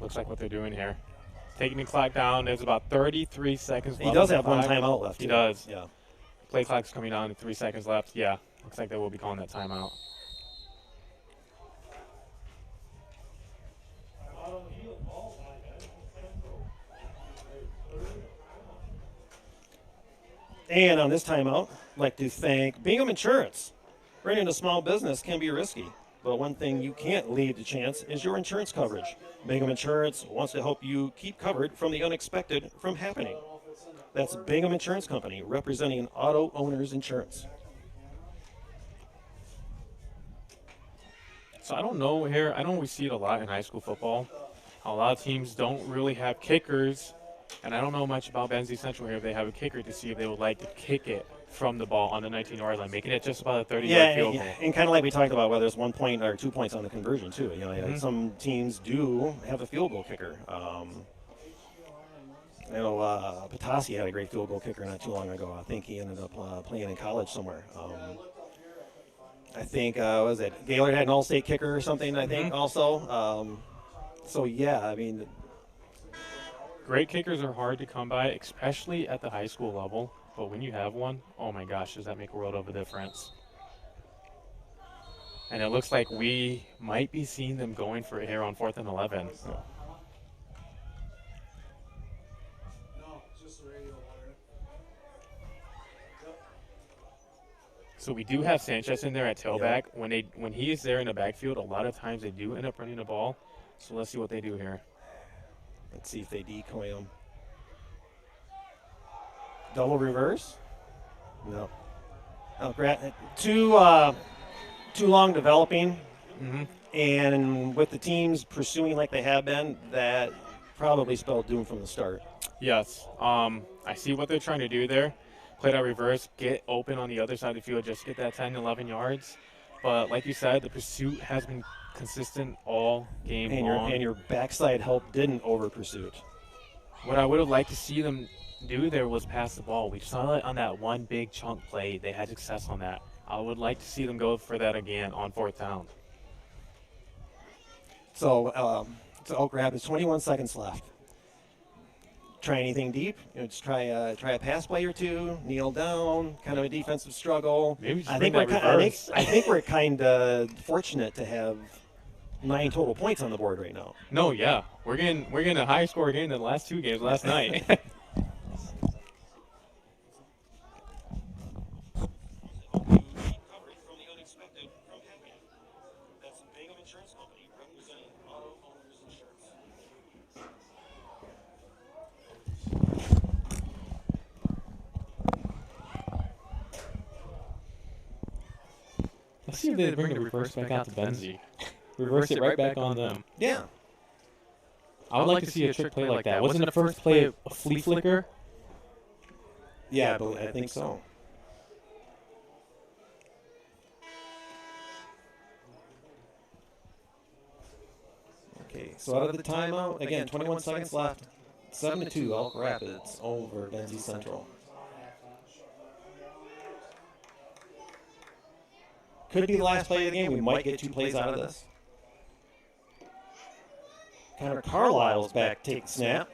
Looks like what they're doing here. Taking the clock down. There's about 33 seconds left. He does have one timeout left. He does. Yeah. Play clock's coming down. 3 seconds left. Yeah. Looks like they will be calling that timeout. And on this timeout, I'd like to thank Bingham Insurance. Running a small business can be risky, but one thing you can't leave to chance is your insurance coverage. Bingham Insurance wants to help you keep covered from the unexpected from happening. That's Bingham Insurance Company, representing auto owners insurance. So I don't know here. I know we see it a lot in high school football. A lot of teams don't really have kickers, and I don't know much about Benzie Central here. If they have a kicker to see if they would like to kick it from the ball on the 19-yard line, making it just about a 30-yard field goal. And kind of like we talked about, whether it's 1 point or 2 points on the conversion too. Some teams do have a field goal kicker. Patasi had a great field goal kicker not too long ago. I think he ended up playing in college somewhere. I think was it Gaylord had an all-state kicker or something. I think also. Great kickers are hard to come by, especially at the high school level. But when you have one, oh my gosh, does that make a world of a difference? And it looks like we might be seeing them going for it here on 4th and 11. So we do have Sanchez in there at tailback. Yeah. When he is there in the backfield, a lot of times they do end up running the ball. So let's see what they do here. Let's see if they decoy him. Double reverse? No. Too long developing. Mm-hmm. And with the teams pursuing like they have been, that probably spelled doom from the start. Yes. I see what they're trying to do there. Play that reverse, get open on the other side of the field, just get that 10, 11 yards. But like you said, the pursuit has been consistent all game long. And your backside help didn't over pursuit. What I would have liked to see them do there was pass the ball. We saw it on that one big chunk play. They had success on that. I would like to see them go for that again on 4th down. So Elk Rapids, 21 seconds left. Try anything deep. Just try a pass play or two. Kneel down. Kind of a defensive struggle. Maybe just I think we're kind of fortunate to have 9 total points on the board right now. No, yeah, we're getting a high score game than the last 2 games last night. Let's see if they bring the reverse back out to Benzie. Reverse it right back on them. Yeah. I would like to see a trick play like that. Wasn't the first play a flea flicker? Yeah, I think so. Okay, so out of the timeout, again, 21 seconds left. 7-2, Elk Rapids over Benzie Central. Could be the last play of the game. We might get 2 plays out of this. Connor Carlisle's back to take the snap.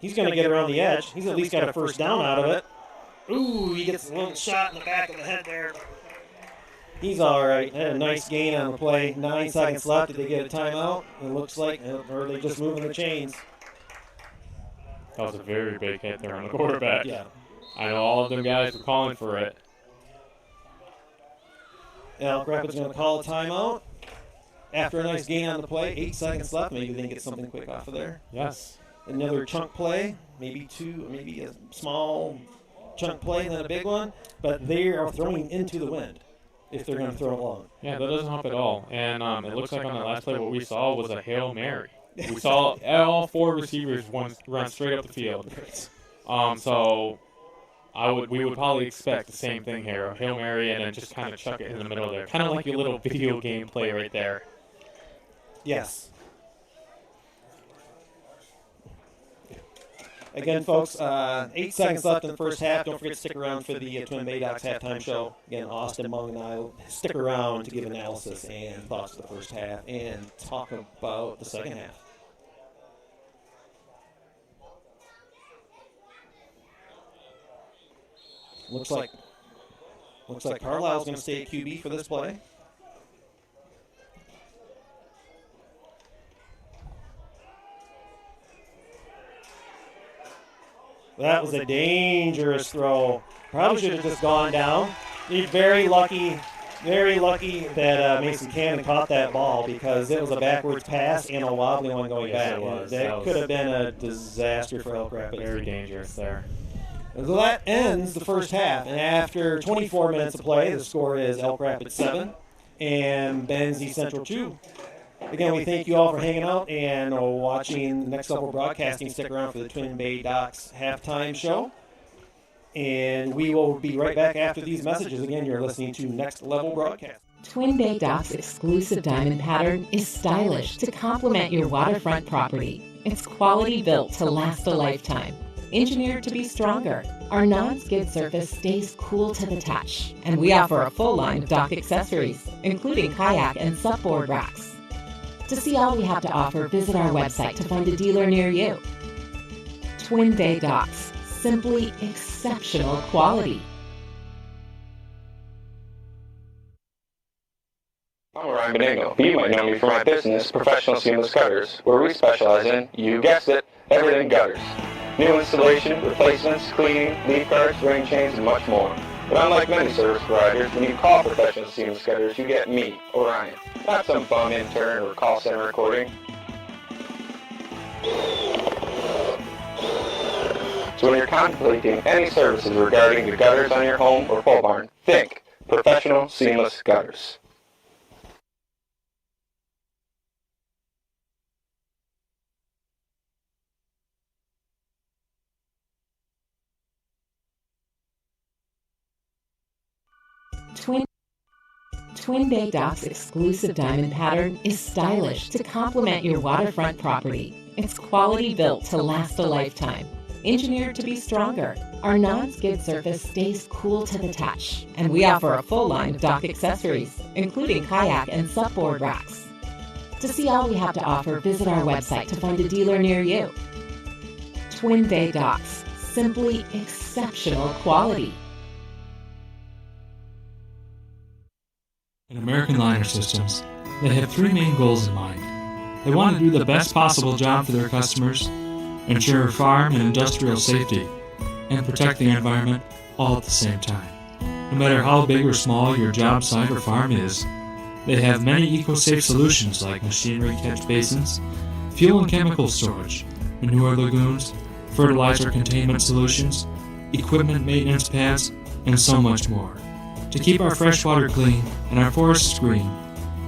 He's going to get around the edge. He's at least got a first down out of it. Ooh, he gets a little shot in the back of the head there. He's all right. Had a nice gain on the play. 9 seconds left. Did they get a timeout? It looks like, or are they just moving the chains? That was a very big hit there on the quarterback. Yeah. I know all of them guys were calling for it. Elk Rapids going to call a timeout. After a nice gain on the play, 8 seconds left. Maybe they can get something quick off of there. Yes. Another chunk play, maybe a small chunk play and then a big one. But they are throwing into the wind if they're going to throw it long. Yeah, that doesn't help at all. And it looks like on the last play what we saw was a Hail Mary. We saw all 4 receivers run straight up the field. So we would probably expect the same thing here, a Hail Mary, and then just kind of chuck it in the middle there. Kind of like your little video game play right there. Yes. Again, folks, 8 seconds left in the first half. Don't forget to stick around for the Twin Baydocs halftime show. Again, Austin, Mung, and I will stick around to give analysis and thoughts of the first half and talk about the second half. Looks like Carlisle's going to stay at QB for this play. That was a dangerous throw. Probably should have just gone down. He's very lucky Very lucky that Mason Cannon caught that ball because it was a backwards pass and a wobbly one going Yes, back. it was. That could have been a disaster for Elk Rapids. Very dangerous there. So that ends the first half, and after 24 minutes of play, the score is Elk Rapids 7 and Benzie Central 2. Again, we thank you all for hanging out and watching the Next Level Broadcasting. Stick around for the Twin Bay Docks halftime show. And we will be right back after these messages. Again, you're listening to Next Level Broadcast. Twin Bay Docks' exclusive diamond pattern is stylish to complement your waterfront property. It's quality built to last a lifetime. Engineered to be stronger, our non-skid surface stays cool to the touch, and we offer a full line of dock accessories, including kayak and supboard racks. To see all we have to offer, visit our website to find a dealer near you. Twin Bay Docks, simply exceptional quality. I'm Ryan Benigno, but you might know me for my business, Professional Seamless Gutters, where we specialize in, you guessed it, everything gutters. New installation, replacements, cleaning, leaf guards, ring chains, and much more. But unlike many service providers, when you call Professional Seamless Gutters, you get me, Orion, not some bum intern or call center recording. So when you're contemplating any services regarding the gutters on your home or pole barn, think Professional Seamless Gutters. Twin Bay Docks' exclusive diamond pattern is stylish to complement your waterfront property. It's quality built to last a lifetime. Engineered to be stronger, our non-skid surface stays cool to the touch, and we offer a full line of dock accessories, including kayak and supboard racks. To see all we have to offer, visit our website to find a dealer near you. Twin Bay Docks, simply exceptional quality. At American Liner Systems, they have three main goals in mind. They want to do the best possible job for their customers, ensure farm and industrial safety, and protect the environment all at the same time. No matter how big or small your job site or farm is, they have many eco-safe solutions like machinery catch basins, fuel and chemical storage, manure lagoons, fertilizer containment solutions, equipment maintenance pads, and so much more. To keep our fresh water clean and our forests green,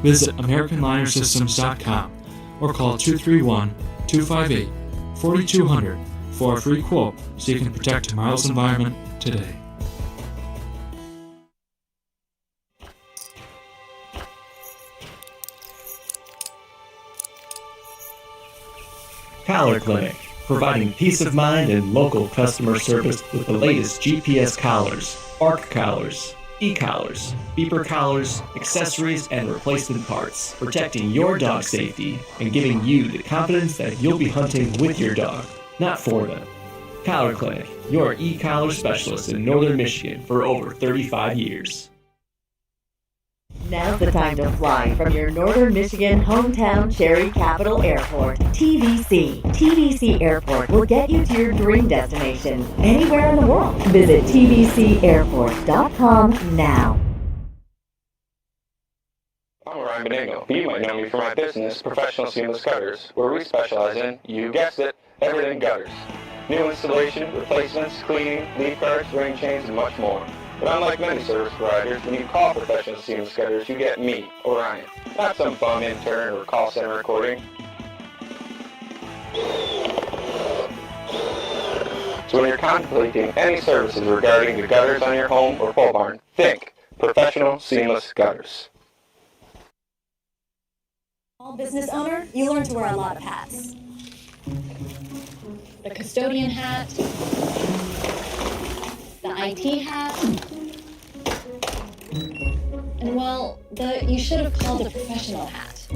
visit AmericanLinerSystems.com or call 231-258-4200 for a free quote so you can protect tomorrow's environment today. Collar Clinic, providing peace of mind and local customer service with the latest GPS collars, ARC collars, e-collars, beeper collars, accessories, and replacement parts, protecting your dog safety and giving you the confidence that you'll be hunting with your dog, not for them. Collar Clinic, your e-collar specialist in Northern Michigan for over 35 years. Now's the time to fly from your Northern Michigan hometown Cherry Capital Airport, TVC. TVC Airport will get you to your dream destination anywhere in the world. Visit tvcairport.com now. I'm Ryan Benigno, but you might know me for my business, Professional Seamless Gutters, where we specialize in, you guessed it, everything gutters. New installation, replacements, cleaning, leaf guards, ring chains, and much more. But unlike many service providers, when you call Professional Seamless Gutters, you get me, Orion, not some bum intern or call center recording. So when you're contemplating any services regarding the gutters on your home or pole barn, think Professional Seamless Gutters. Small business owner, you learn to wear a lot of hats. The custodian hat, the IT hat, and well, you should have called a professional hat.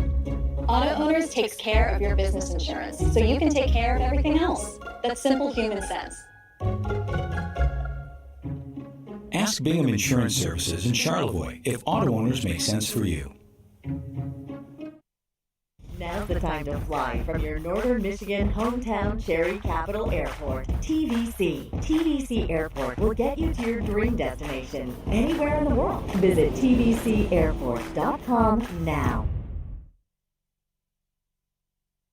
Auto Owners takes care of your business insurance, so you can take care of everything else. That's simple human sense. Ask Bingham Insurance Services in Charlevoix if auto owners make sense for you. Now Now's the time to fly from your northern Michigan hometown Cherry Capital Airport. TVC. TVC Airport will get you to your dream destination anywhere in the world. Visit tvcairport.com now.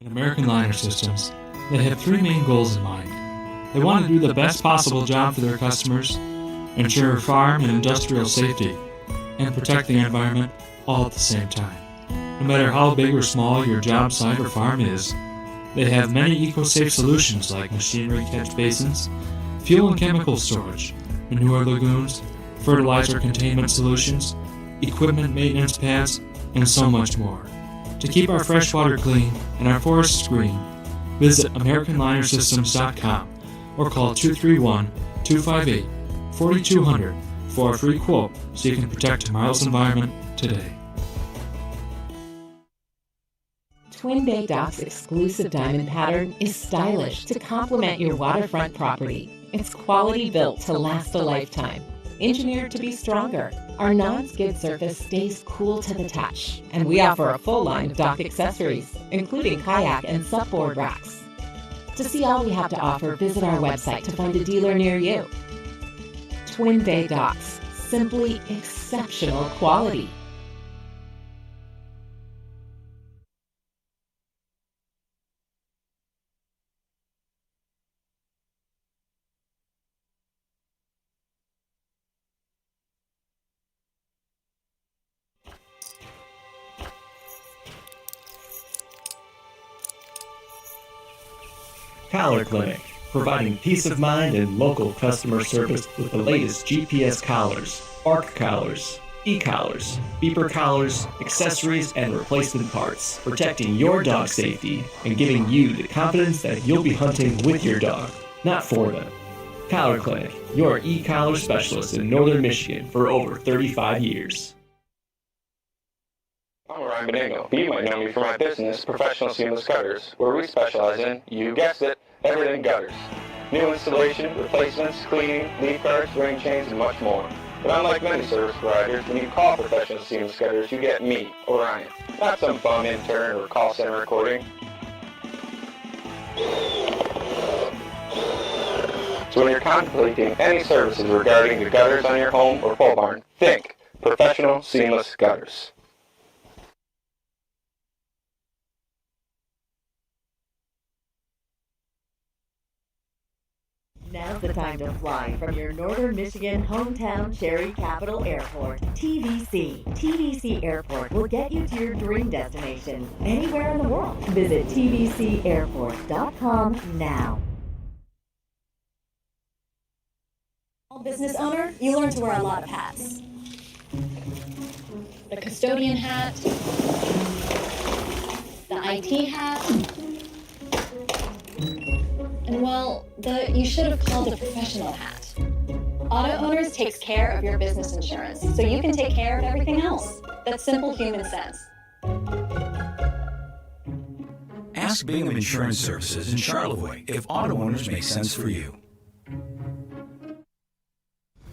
At American Liner Systems, they have three main goals in mind. They want to do the best possible job for their customers, ensure farm and industrial safety, and protect the environment all at the same time. No matter how big or small your job site or farm is, they have many eco-safe solutions like machinery catch basins, fuel and chemical storage, manure lagoons, fertilizer containment solutions, equipment maintenance pads, and so much more. To keep our fresh water clean and our forests green, visit AmericanLinerSystems.com or call 231-258-4200 for a free quote so you can protect tomorrow's environment today. Twin Bay Dock's exclusive diamond pattern is stylish to complement your waterfront property. It's quality built to last a lifetime. Engineered to be stronger, our non-skid surface stays cool to the touch, and we offer a full line of dock accessories, including kayak and supboard racks. To see all we have to offer, visit our website to find a dealer near you. Twin Bay Docks, simply exceptional quality. Collar Clinic, providing peace of mind and local customer service with the latest GPS collars, ARC collars, e-collars, beeper collars, accessories, and replacement parts, protecting your dog safety and giving you the confidence that you'll be hunting with your dog, not for them. Collar Clinic, your e-collar specialist in northern Michigan for over 35 years. I'm Ryan Benigno, but you might know me for my business, Professional Seamless Gutters, where we specialize in, you guessed it, everything gutters. New installation, replacements, cleaning, leaf guards, ring chains, and much more. But unlike many service providers, when you call Professional Seamless Gutters, you get me, Orion, not some bum intern or call center recording. So when you're contemplating any services regarding the gutters on your home or pole barn, think Professional Seamless Gutters. Now's the time to fly from your northern Michigan hometown Cherry Capital Airport. TVC. TVC Airport will get you to your dream destination anywhere in the world. Visit tvcairport.com now. Business owner, you learn to wear a lot of hats. The custodian hat, the IT hat, and well, you should have called a professional hat. Auto Owners takes care of your business insurance, so you can take care of everything else. That's simple human sense. Ask Bingham Insurance Services in Charlevoix if auto owners make sense for you.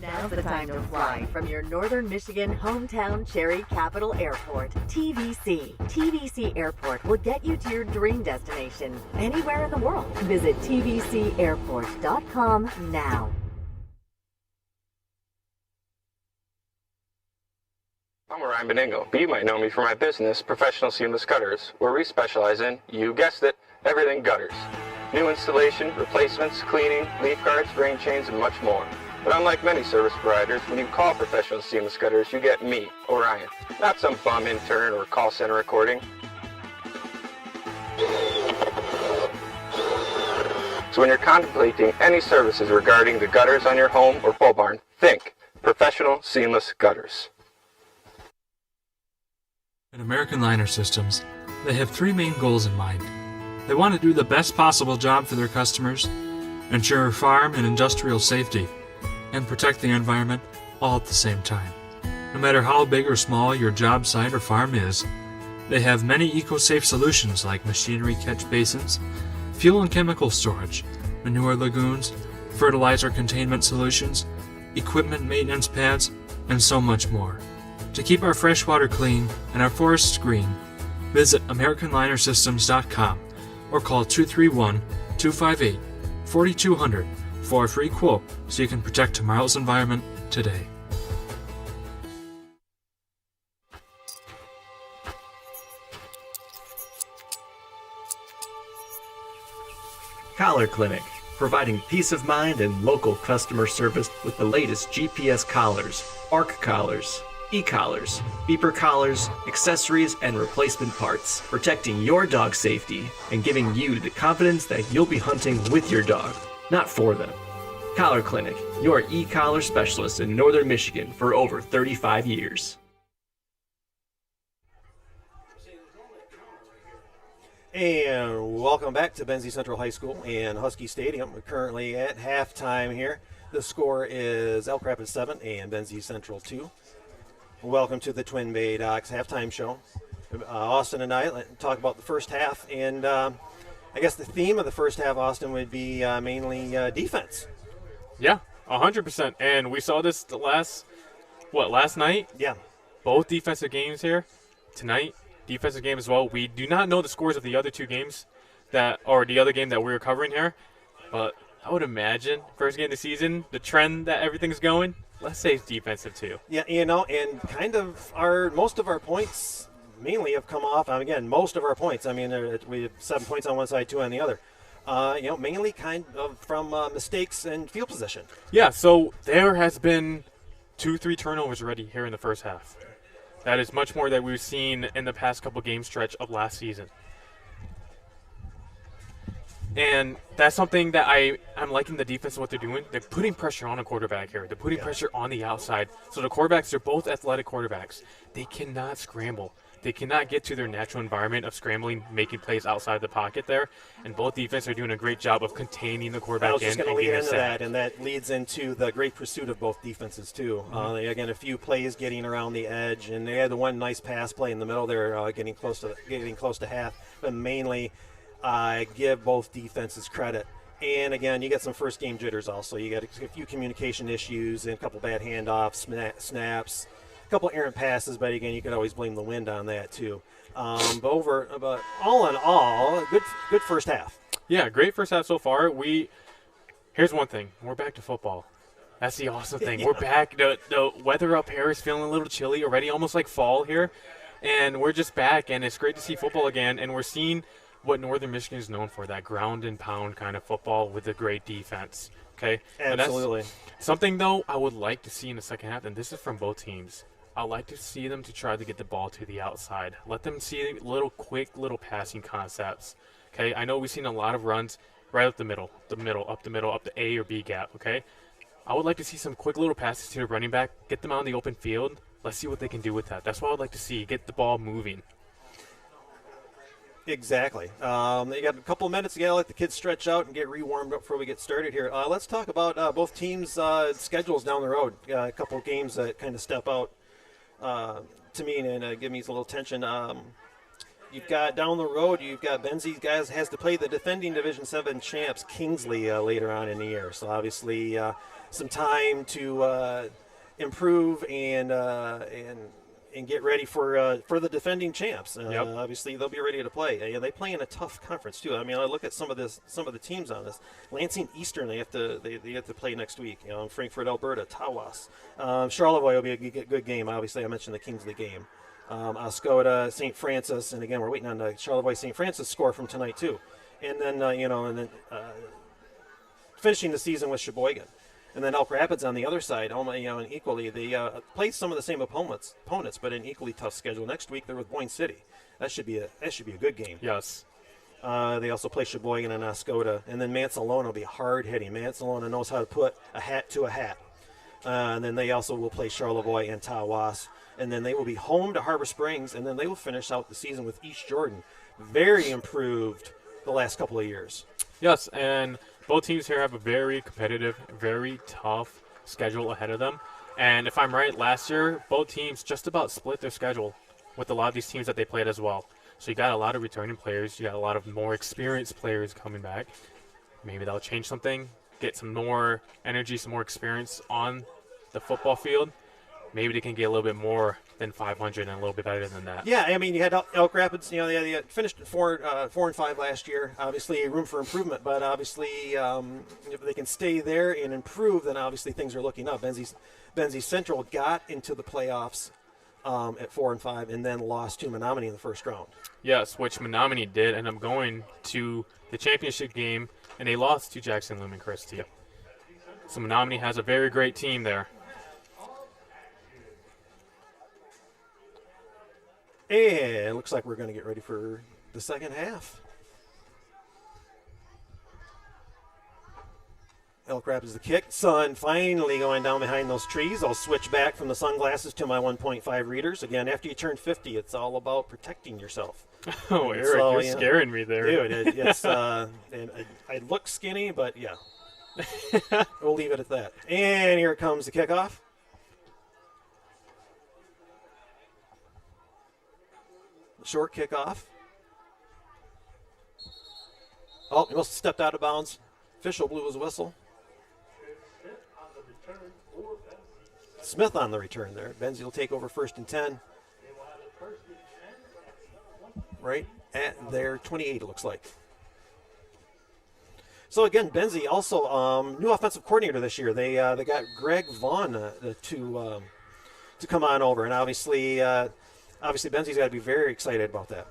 Now's the time to fly from your northern Michigan hometown Cherry Capital Airport. TVC. TVC Airport will get you to your dream destination anywhere in the world. Visit tvcairport.com now. I'm Ryan Benigno, but you might know me for my business, Professional Seamless Gutters, where we specialize in, you guessed it, everything gutters. New installation, replacements, cleaning, leaf guards, ring chains, and much more. But unlike many service providers, when you call Professional Seamless Gutters, you get me, Orion, not some bum intern or call center recording. So when you're contemplating any services regarding the gutters on your home or pole barn, think Professional Seamless Gutters. At American Liner Systems, they have three main goals in mind. They want to do the best possible job for their customers, ensure farm and industrial safety, and protect the environment all at the same time. No matter how big or small your job site or farm is, they have many eco-safe solutions like machinery catch basins, fuel and chemical storage, manure lagoons, fertilizer containment solutions, equipment maintenance pads, and so much more. To keep our fresh water clean and our forests green, Visit AmericanLinerSystems.com or call 231-258-4200 for a free quote so you can protect tomorrow's environment today. Collar Clinic, providing peace of mind and local customer service with the latest GPS collars, ARC collars, e-collars, beeper collars, accessories, and replacement parts, protecting your dog safety and giving you the confidence that you'll be hunting with your dog, not for them. Collar Clinic, your e-collar specialist in Northern Michigan for over 35 years. And welcome back to Benzie Central High School and Husky Stadium. We're currently at halftime here. The score is Elk Rapids 7 and Benzie Central 2. Welcome to the Twin Bay Docks halftime show. Austin and I talk about the first half, and I guess the theme of the first half, Austin, would be mainly defense. Yeah, 100%. And we saw this last night? Yeah. Both defensive games here. Tonight, defensive game as well. We do not know the scores of the other two games the other game that we were covering here, but I would imagine first game of the season, the trend that everything's going, let's say it's defensive too. Yeah, and kind of most of our points mainly have come off. Again, most of our points. We have 7 points on one side, 2 on the other. Mainly kind of from mistakes and field position. Yeah, so there has been 2-3 turnovers already here in the first half. That is much more than we've seen in the past couple game stretch of last season. And that's something that I'm liking the defense, what they're doing. They're putting pressure on a quarterback here. They're putting pressure on the outside. So the quarterbacks are both athletic quarterbacks. They cannot scramble. They cannot get to their natural environment of scrambling, making plays outside the pocket there. And both defense are doing a great job of containing the quarterback I was just going to lead into sack. that, and that leads into the great pursuit of both defenses too. Again, a few plays getting around the edge, and they had the one nice pass play in the middle there, getting close to half. But mainly, give both defenses credit. And again, you get some first game jitters also. You got a few communication issues and a couple bad handoffs, snaps. Couple errant passes, but again, you could always blame the wind on that too. But all in all, good first half. Yeah, great first half so far. Here's one thing: we're back to football. That's the awesome thing. Yeah. We're back. The weather up here is feeling a little chilly already, almost like fall here, and we're just back. And it's great to see football again. And we're seeing what Northern Michigan is known for, that ground and pound kind of football with a great defense. Okay, absolutely. Something though I would like to see in the second half, and this is from both teams. I'd like to see them to try to get the ball to the outside. Let them see quick little passing concepts. Okay, I know we've seen a lot of runs right up the middle, up the A or B gap. Okay, I would like to see some quick little passes to the running back, get them out in the open field. Let's see what they can do with that. That's what I'd like to see, get the ball moving. Exactly. They got a couple of minutes. You gotta let the kids stretch out and get re-warmed up before we get started here. Let's talk about both teams' schedules down the road. A couple of games that kind of step out to me and give me a little tension. You've got down the road, you've got Benzie has to play the defending Division 7 champs Kingsley later on in the year. So obviously some time to improve and get ready for the defending champs. Yep. Obviously they'll be ready to play. They play in a tough conference too. I look at some of the teams on this. Lansing Eastern they have to play next week. Frankfurt, Alberta, Tawas. Charlevoix will be a good game. Obviously I mentioned the Kingsley game. Oscoda, St. Francis, and again we're waiting on the Charlevoix St. Francis score from tonight too. And then finishing the season with Sheboygan. And then Elk Rapids on the other side, and equally, they play some of the same opponents, but an equally tough schedule. Next week they're with Boyne City. That should be a good game. Yes. They also play Sheboygan and Oscoda, and then Mansalona will be hard hitting. Mansalona knows how to put a hat to a hat. And then they also will play Charlevoix and Tawas, and then they will be home to Harbor Springs, and then they will finish out the season with East Jordan. Very improved the last couple of years. Yes, and both teams here have a very competitive, very tough schedule ahead of them. And if I'm right, last year, both teams just about split their schedule with a lot of these teams that they played as well. So you got a lot of returning players. You got a lot of more experienced players coming back. Maybe that'll change something, get some more energy, some more experience on the football field. maybe they can get a little bit more than 500 and a little bit better than that. Yeah, I mean, you had Elk Rapids. They had finished at 4-5 last year. Obviously, room for improvement, but obviously, if they can stay there and improve, then obviously things are looking up. Benzie Central got into the playoffs at 4-5, and then lost to Menominee in the first round. Yes, which Menominee did end up going to the championship game, and they lost to Jackson Lumen Christi. Yep. So Menominee has a very great team there. And it looks like we're going to get ready for the second half. Elk Rapids the kick. Sun finally going down behind those trees. I'll switch back from the sunglasses to my 1.5 readers. Again, after you turn 50, it's all about protecting yourself. Oh, And Eric, so, you're scaring me there. Dude, it's, and I look skinny, but yeah. We'll leave it at that. And here comes the kickoff. Short kickoff. Oh, he must have stepped out of bounds. Official blew his whistle. Smith on the return there. Benzie will take over 1st and 10. Right at their 28, it looks like. So again, Benzie also new offensive coordinator this year. They got Greg Vaughn to come on over, and obviously Benzie's got to be very excited about that.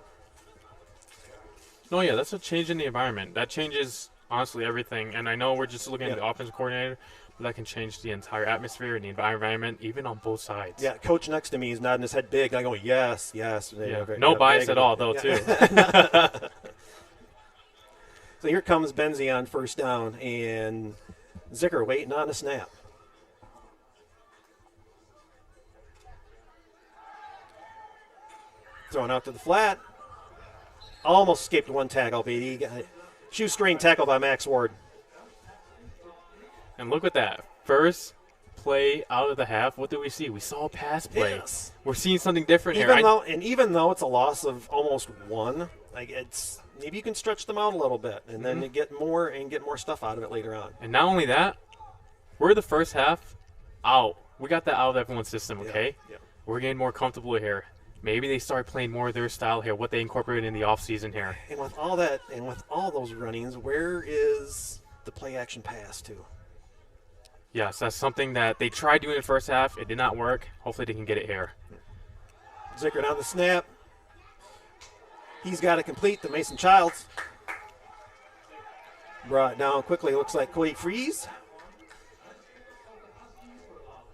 No, yeah, that's a change in the environment. That changes honestly everything. And I know we're just looking at the offensive coordinator, but that can change the entire atmosphere and the environment, even on both sides. Yeah, coach next to me is nodding his head big. I go, yes. Yeah, no bias at all, though, too. So here comes Benzie on 1st down, and Zicker waiting on a snap. Thrown out to the flat. Almost escaped one tackle, but he got shoestring tackle by Max Ward. And look at that. First play out of the half, what did we see? We saw a pass play. Yes. We're seeing something different Even here. though it's a loss of almost one, it's maybe you can stretch them out a little bit, and then you get more stuff out of it later on. And not only that, we're the first half out. We got that out of everyone's system, okay? Yeah. We're getting more comfortable here. Maybe they start playing more of their style here, what they incorporated in the offseason here. And with all that, and with all those runnings, where is the play action pass to? Yes, that's something that they tried doing in the first half. It did not work. Hopefully they can get it here. Zickert on the snap. He's got it complete to Mason Childs. Brought down quickly. Looks like Cody Freeze.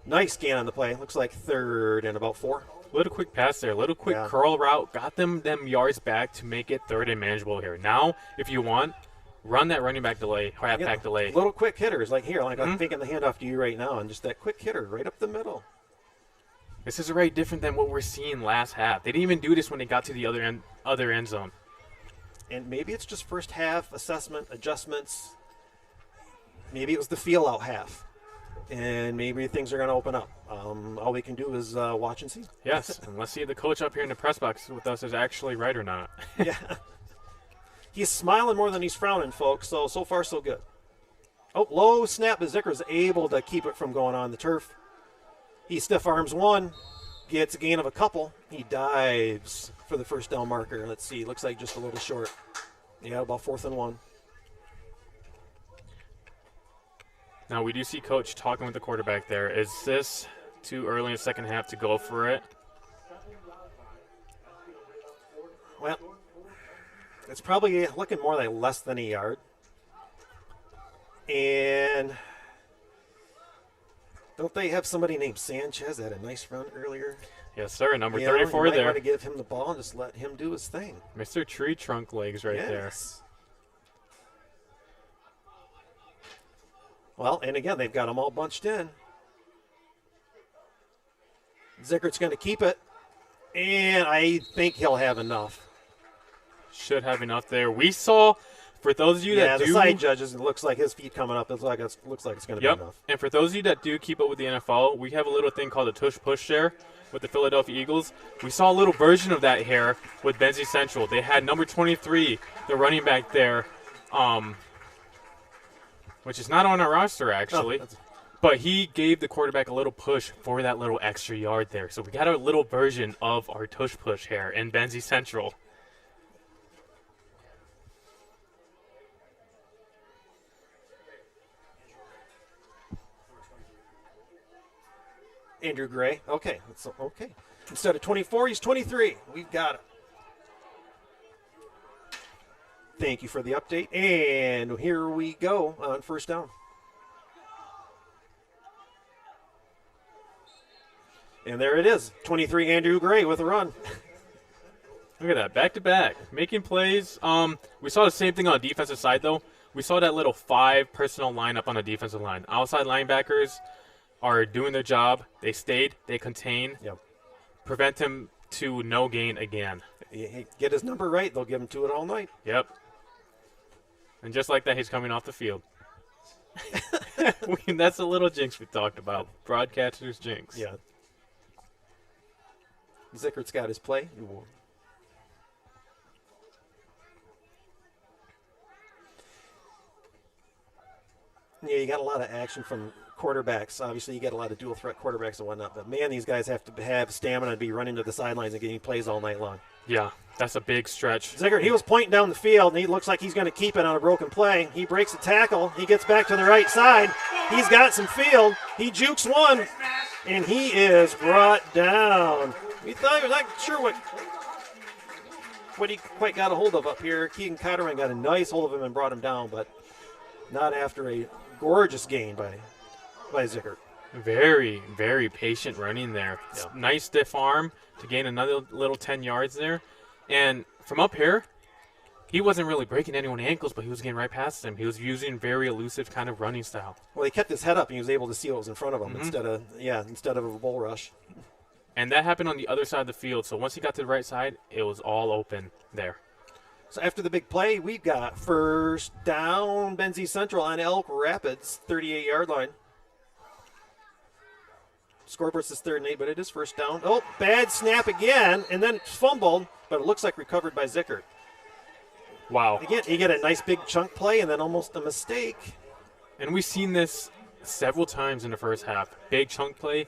Nice scan on the play. Looks like 3rd and about 4. Little quick pass there. Little quick curl route. Got them yards back to make it 3rd and manageable here. Now, if you want, run that running back delay, halfback delay. Little quick hitters like here. Like I'm taking the handoff to you right now, and just that quick hitter right up the middle. This is already different than what we're seeing last half. They didn't even do this when they got to the other end zone. And maybe it's just first half assessment, adjustments. Maybe it was the feel out half. And maybe things are going to open up. All we can do is watch and see. Yes, and let's see if the coach up here in the press box with us is actually right or not. Yeah. He's smiling more than he's frowning, folks, so far so good. Oh, low snap, but Zicker's able to keep it from going on the turf. He stiff arms one, gets a gain of a couple. He dives for the first down marker. Let's see, looks like just a little short. Yeah, about 4th and 1. Now, we do see Coach talking with the quarterback there. Is this too early in the second half to go for it? Well, it's probably looking more like less than a yard. And don't they have somebody named Sanchez that had a nice run earlier? Yes, sir. Number You 34 know, you there. might want to give him the ball and just let him do his thing. Mr. Tree Trunk legs right there. Yes. Well, and again, they've got them all bunched in. Zickert's going to keep it, and I think he'll have enough. Should have enough there. We saw, for those of you that do... the side judges, it looks like his feet coming up. Looks like it's going to be enough. And for those of you that do keep up with the NFL, we have a little thing called a tush-push there with the Philadelphia Eagles. We saw a little version of that here with Benzie Central. They had number 23, the running back there, which is not on our roster, actually. But he gave the quarterback a little push for that little extra yard there. So we got a little version of our tush push here in Benzie Central. Andrew Gray. Okay. Okay. Instead of 24, he's 23. We've got it. Thank you for the update. And here we go on first down. And there it is. 23 Andrew Gray with a run. Look at that, back to back, making plays. We saw the same thing on the defensive side, though. We saw that little 5 personnel lineup on the defensive line. Outside linebackers are doing their job. They stayed, they contain, prevent him to no gain again. Get his number right, they'll give him to it all night. Yep. And just like that, he's coming off the field. That's a little jinx we talked about. Broadcaster's jinx. Yeah. Zickert's got his play. Yeah, you got a lot of action from quarterbacks. Obviously, you get a lot of dual threat quarterbacks and whatnot. But, man, these guys have to have stamina to be running to the sidelines and getting plays all night long. Yeah, that's a big stretch. Zickert, he was pointing down the field, and he looks like he's going to keep it on a broken play. He breaks the tackle. He gets back to the right side. He's got some field. He jukes one, and he is brought down. We thought he was not sure what he quite got a hold of up here. Keegan Cotterman got a nice hold of him and brought him down, but not after a gorgeous gain by Zickert. Very, very patient running there. Yeah. Nice stiff arm to gain another little 10 yards there. And from up here, he wasn't really breaking anyone's ankles, but he was getting right past them. He was using very elusive kind of running style. Well, he kept his head up and he was able to see what was in front of him instead of a bull rush. And that happened on the other side of the field. So once he got to the right side, it was all open there. So after the big play, we've got first down, Benzie Central on Elk Rapids, 38-yard line. Scoreboard says 3rd and 8, but it is first down. Oh, bad snap again, and then it's fumbled, but it looks like recovered by Zickert. Wow. Again, you get a nice big chunk play and then almost a mistake. And we've seen this several times in the first half. Big chunk play,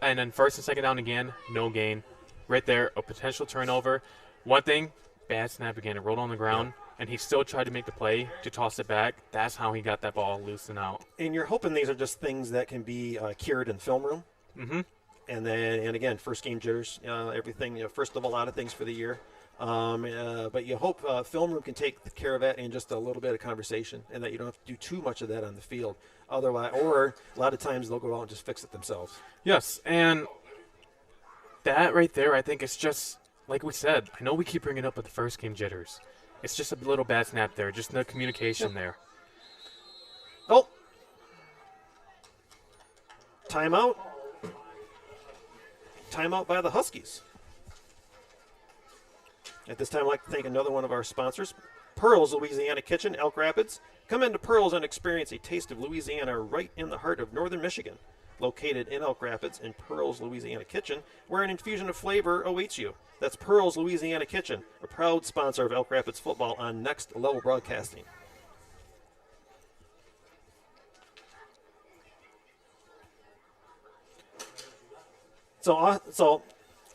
and then first and second down again, no gain. Right there, a potential turnover. One thing, bad snap again. It rolled on the ground, and he still tried to make the play to toss it back. That's how he got that ball loose and out. And you're hoping these are just things that can be cured in film room. Mm-hmm. And again, first game jitters, everything, first of a lot of things for the year. But you hope film room can take care of that in just a little bit of conversation, and that you don't have to do too much of that on the field. Otherwise, or a lot of times they'll go out and just fix it themselves. Yes, and that right there, I think it's just, like we said, I know we keep bringing up with the first game jitters. It's just a little bad snap there, just no communication there. Oh. Timeout. Timeout by the Huskies. At this time, I'd like to thank another one of our sponsors, Pearls Louisiana Kitchen, Elk Rapids. Come into Pearls and experience a taste of Louisiana right in the heart of northern Michigan. Located in Elk Rapids in Pearls Louisiana Kitchen, where an infusion of flavor awaits you. That's Pearls Louisiana Kitchen, a proud sponsor of Elk Rapids football on Next Level Broadcasting. So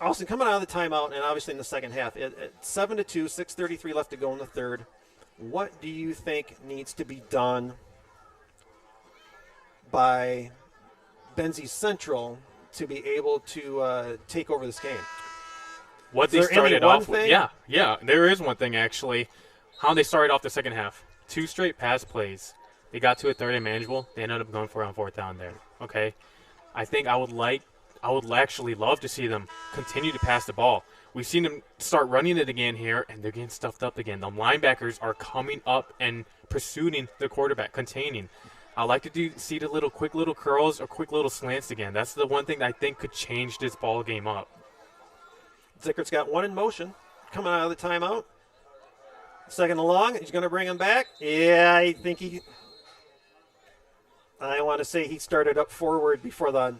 Austin coming out of the timeout, and obviously in the second half, at 7-2, 6:33 left to go in the third. What do you think needs to be done by Benzie Central to be able to take over this game? What they started off with, yeah, there is one thing actually. How they started off the second half. 2 straight pass plays. They got to a third and manageable. They ended up going for it on 4th down there. Okay, I think I would actually love to see them continue to pass the ball. We've seen them start running it again here, and they're getting stuffed up again. The linebackers are coming up and pursuing the quarterback, containing. I like to see the quick little curls or quick little slants again. That's the one thing that I think could change this ball game up. Zickert's got one in motion, coming out of the timeout. Second along, he's going to bring him back. Yeah, I want to say he started up forward before the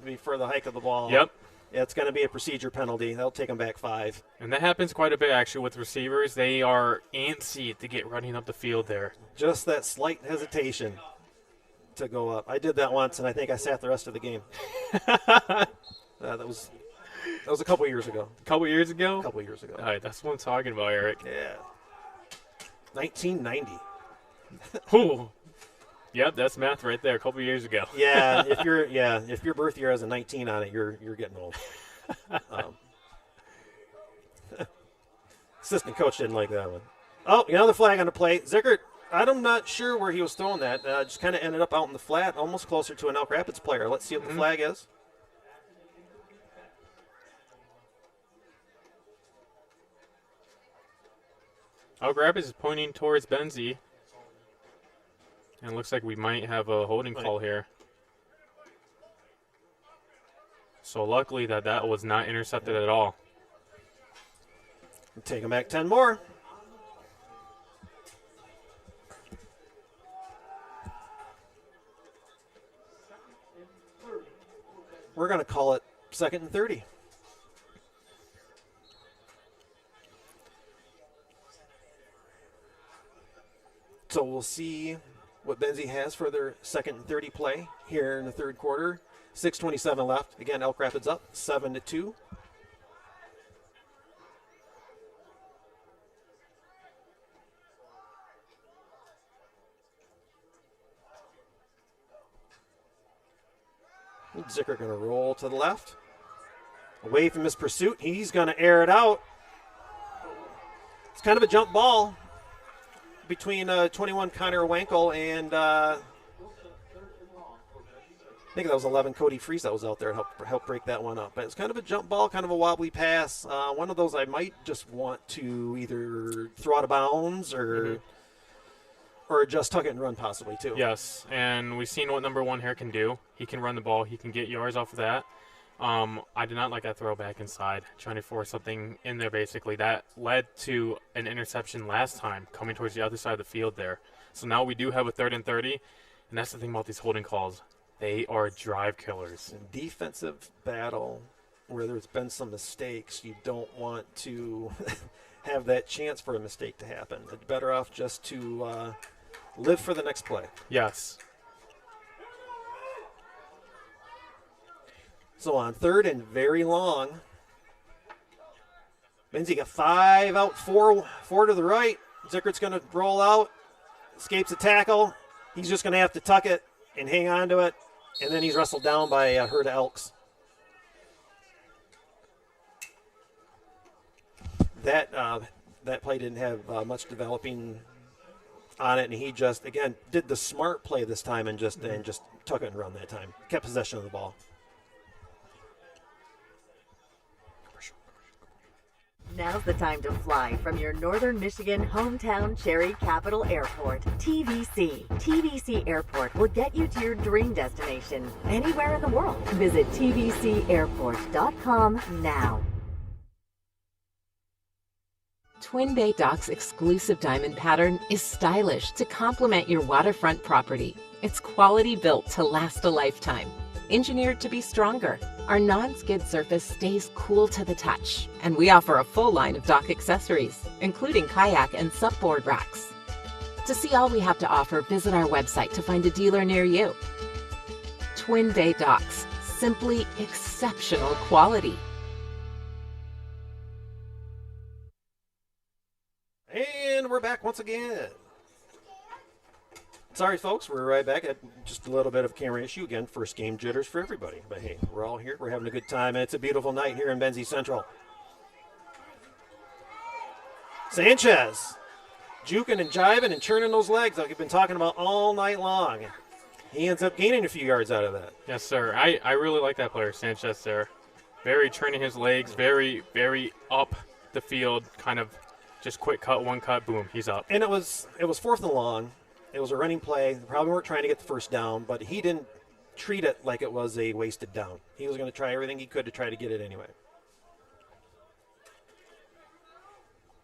hike of the ball. Yep. It's going to be a procedure penalty. They'll take him back 5. And that happens quite a bit, actually, with receivers. They are antsy to get running up the field there. Just that slight hesitation. to go up. I did that once, and I think I sat the rest of the game. That was a couple years ago. A couple years ago? A couple years ago. All right, that's what I'm talking about, Eric. Yeah. 1990. Ooh. Yep, that's math right there. A couple years ago. Yeah, if your birth year has a 19 on it, you're getting old. Assistant coach didn't like that one. Oh, another flag on the play. Zickert, I'm not sure where he was throwing that. Just kind of ended up out in the flat, almost closer to an Elk Rapids player. Let's see what the flag is. Elk Rapids is pointing towards Benzie. And it looks like we might have a holding call here. So luckily that was not intercepted at all. Take him back 10 more. We're going to call it 2nd and 30. So we'll see what Benzie has for their 2nd and 30 play here in the third quarter. 6:27 left. Again, Elk Rapids up 7-2. Zickert going to roll to the left. Away from his pursuit. He's going to air it out. It's kind of a jump ball between 21 Connor Wankel and I think that was 11 Cody Freese that was out there and helped break that one up. But it's kind of a jump ball, kind of a wobbly pass. One of those I might just want to either throw out of bounds or just tuck it and run possibly too. Yes, and we've seen what number 1 here can do. He can run the ball. He can get yards off of that. I did not like that throw back inside, trying to force something in there basically. That led to an interception last time coming towards the other side of the field there. So now we do have a 3rd and 30, and that's the thing about these holding calls. They are drive killers. In defensive battle where there's been some mistakes, you don't want to have that chance for a mistake to happen. It's better off just to live for the next play. Yes. So on 3rd and very long, Benzie got 5 out, 4 to the right. Zickert's going to roll out, escapes a tackle. He's just going to have to tuck it and hang on to it, and then he's wrestled down by a herd of Elks. That play didn't have much developing on it, and he just, again, did the smart play this time and just tuck it and run that time. Kept possession of the ball. Now's the time to fly from your Northern Michigan hometown Cherry Capital Airport. TVC. TVC Airport will get you to your dream destination anywhere in the world. Visit tvcairport.com now. Twin Bay Dock's exclusive diamond pattern is stylish to complement your waterfront property. It's quality built to last a lifetime. Engineered to be stronger, our non-skid surface stays cool to the touch, and we offer a full line of dock accessories, including kayak and supboard racks. To see all we have to offer, visit our website to find a dealer near you. Twin Bay Docks, simply exceptional quality. And we're back once again. Sorry, folks, we're right back at just a little bit of camera issue. Again, first game jitters for everybody. But, hey, we're all here. We're having a good time. And it's a beautiful night here in Benzie Central. Sanchez, juking and jiving and churning those legs like we've been talking about all night long. He ends up gaining a few yards out of that. Yes, sir. I really like that player, Sanchez there. Very turning his legs, very, very up the field, kind of just quick cut, one cut, boom, he's up. And it was 4th and long. It was a running play. They probably weren't trying to get the first down, but he didn't treat it like it was a wasted down. He was going to try everything he could to try to get it anyway.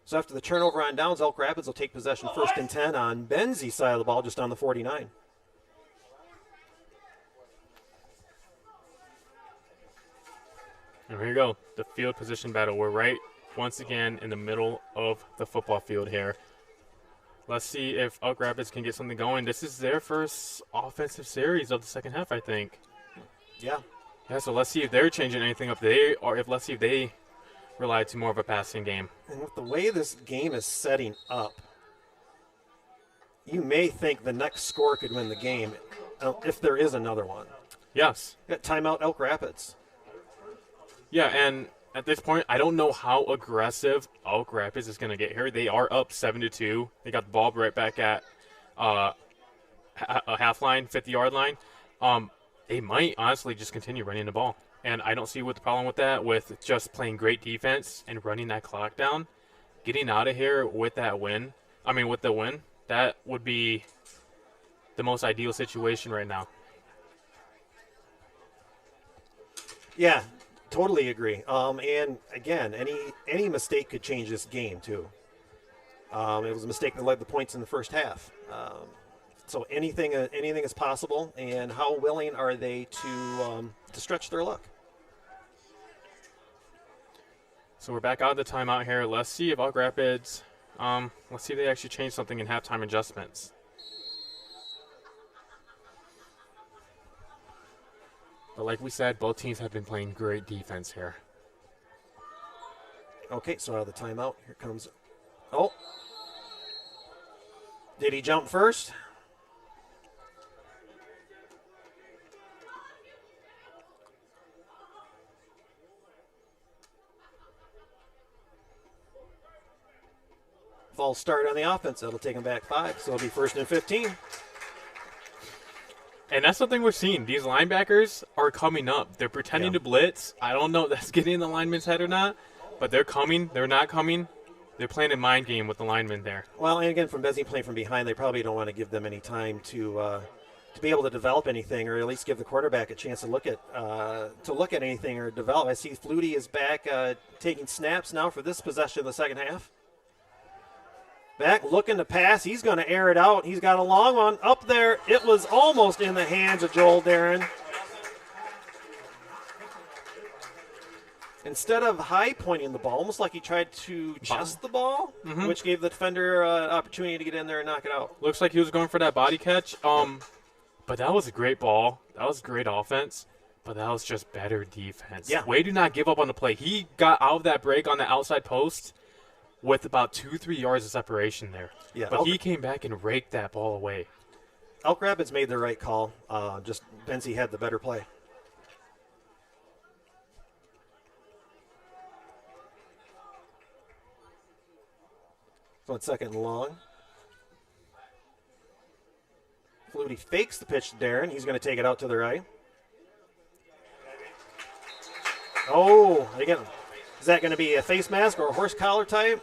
So after the turnover on downs, Elk Rapids will take possession 1st and 10 on Benzie's side of the ball, just on the 49. And here you go, the field position battle. We're right once again in the middle of the football field here. Let's see if Elk Rapids can get something going. This is their first offensive series of the second half, I think. Yeah. Yeah, so let's see if they're changing anything up there, or if let's see if they rely to more of a passing game. And with the way this game is setting up, you may think the next score could win the game if there is another one. Yes. Got timeout Elk Rapids. Yeah, and at this point, I don't know how aggressive Elk Rapids is going to get here. They are up 7-2. They got the ball right back at a half line, 50-yard line. They might honestly just continue running the ball. And I don't see what the problem with that, with just playing great defense and running that clock down. Getting out of here with that win, with the win, that would be the most ideal situation right now. Yeah, totally agree. And again, any mistake could change this game too. It was a mistake that led the points in the first half. So anything is possible. And how willing are they to stretch their luck? So we're back out of the timeout here. Let's see if Elk Rapids, let's see if they actually change something in halftime adjustments. But like we said, both teams have been playing great defense here. Okay, so out of the timeout, here comes. Oh, did he jump first? False start on the offense. That'll take him back 5, so it'll be 1st and 15. And that's something we're seeing. These linebackers are coming up. They're pretending to blitz. I don't know if that's getting in the lineman's head or not, but they're coming. They're not coming. They're playing a mind game with the lineman there. Well, and again, from Benzie playing from behind, they probably don't want to give them any time to be able to develop anything, or at least give the quarterback a chance to look at anything or develop. I see Flutie is back taking snaps now for this possession of the second half. Back looking to pass. He's going to air it out. He's got a long one up there. It was almost in the hands of Joel Darren. Instead of high pointing the ball, almost like he tried to chest the ball, which gave the defender an opportunity to get in there and knock it out. Looks like he was going for that body catch. But that was a great ball. That was great offense. But that was just better defense. Yeah. Way do not give up on the play. He got out of that break on the outside post with about 2-3 yards of separation there. Yeah, but he came back and raked that ball away. Elk Rapids made the right call. Just Benzie had the better play. So it's 2nd and long. Flutie fakes the pitch to Darren. He's going to take it out to the right. Oh, again, is that going to be a face mask or a horse collar type?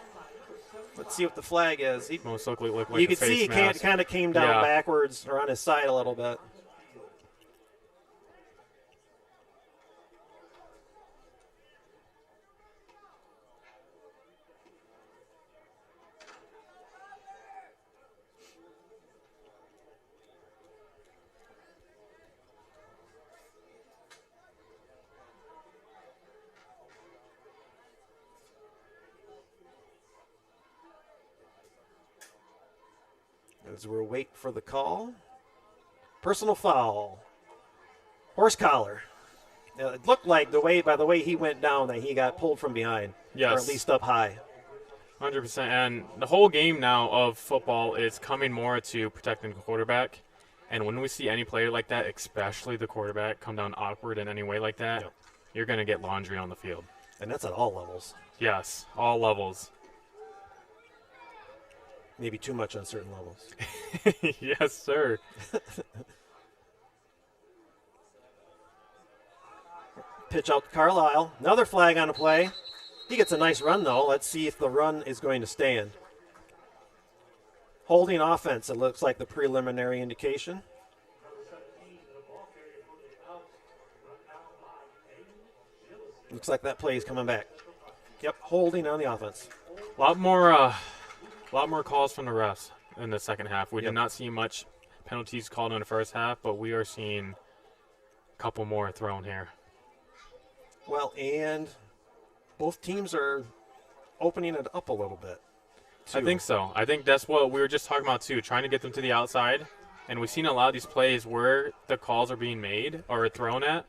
Let's see what the flag is. Most likely look like you a can see he face kind of came down backwards or on his side a little bit. As we'll wait for the call. Personal foul. Horse collar. Now, it looked like by the way he went down that he got pulled from behind. Yes. Or at least up high. 100%. And the whole game now of football is coming more to protecting the quarterback. And when we see any player like that, especially the quarterback, come down awkward in any way like that, you're going to get laundry on the field. And that's at all levels. Yes, all levels. Maybe too much on certain levels. Yes, sir. Pitch out to Carlisle. Another flag on a play. He gets a nice run, though. Let's see if the run is going to stand. Holding offense, it looks like the preliminary indication. Looks like that play is coming back. Yep, holding on the offense. A lot more calls from the refs in the second half. We did not see much penalties called in the first half, but we are seeing a couple more thrown here. Well, and both teams are opening it up a little bit. too. I think so. I think that's what we were just talking about, too, trying to get them to the outside. And we've seen a lot of these plays where the calls are being made or thrown at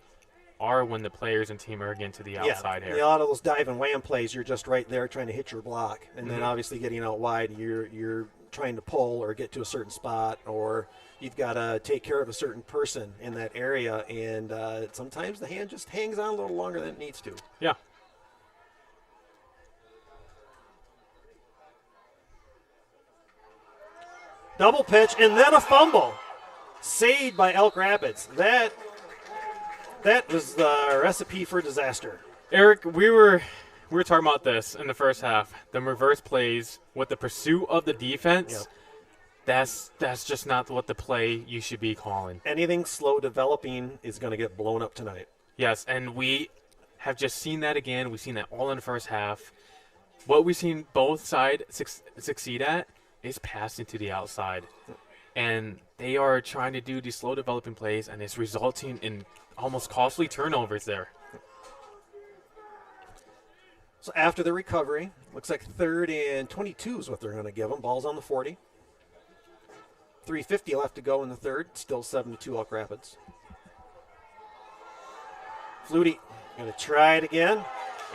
are when the players and team are getting to the outside here. A lot of those dive and wham plays, you're just right there trying to hit your block. And then obviously getting out wide, you're trying to pull or get to a certain spot, or you've got to take care of a certain person in that area. And sometimes the hand just hangs on a little longer than it needs to. Yeah. Double pitch, and then a fumble. Saved by Elk Rapids. That was the recipe for disaster. Eric, we were talking about this in the first half. The reverse plays with the pursuit of the defense. Yep. That's just not what the play you should be calling. Anything slow developing is going to get blown up tonight. Yes, and we have just seen that again. We've seen that all in the first half. What we've seen both sides succeed at is passing to the outside. And they are trying to do these slow developing plays, and it's resulting in almost costly turnovers there. So after the recovery, looks like 3rd and 22 is what they're going to give them. Ball's on the 40. 3:50 left to go in the third. Still 7-2 Elk Rapids. Flutie going to try it again.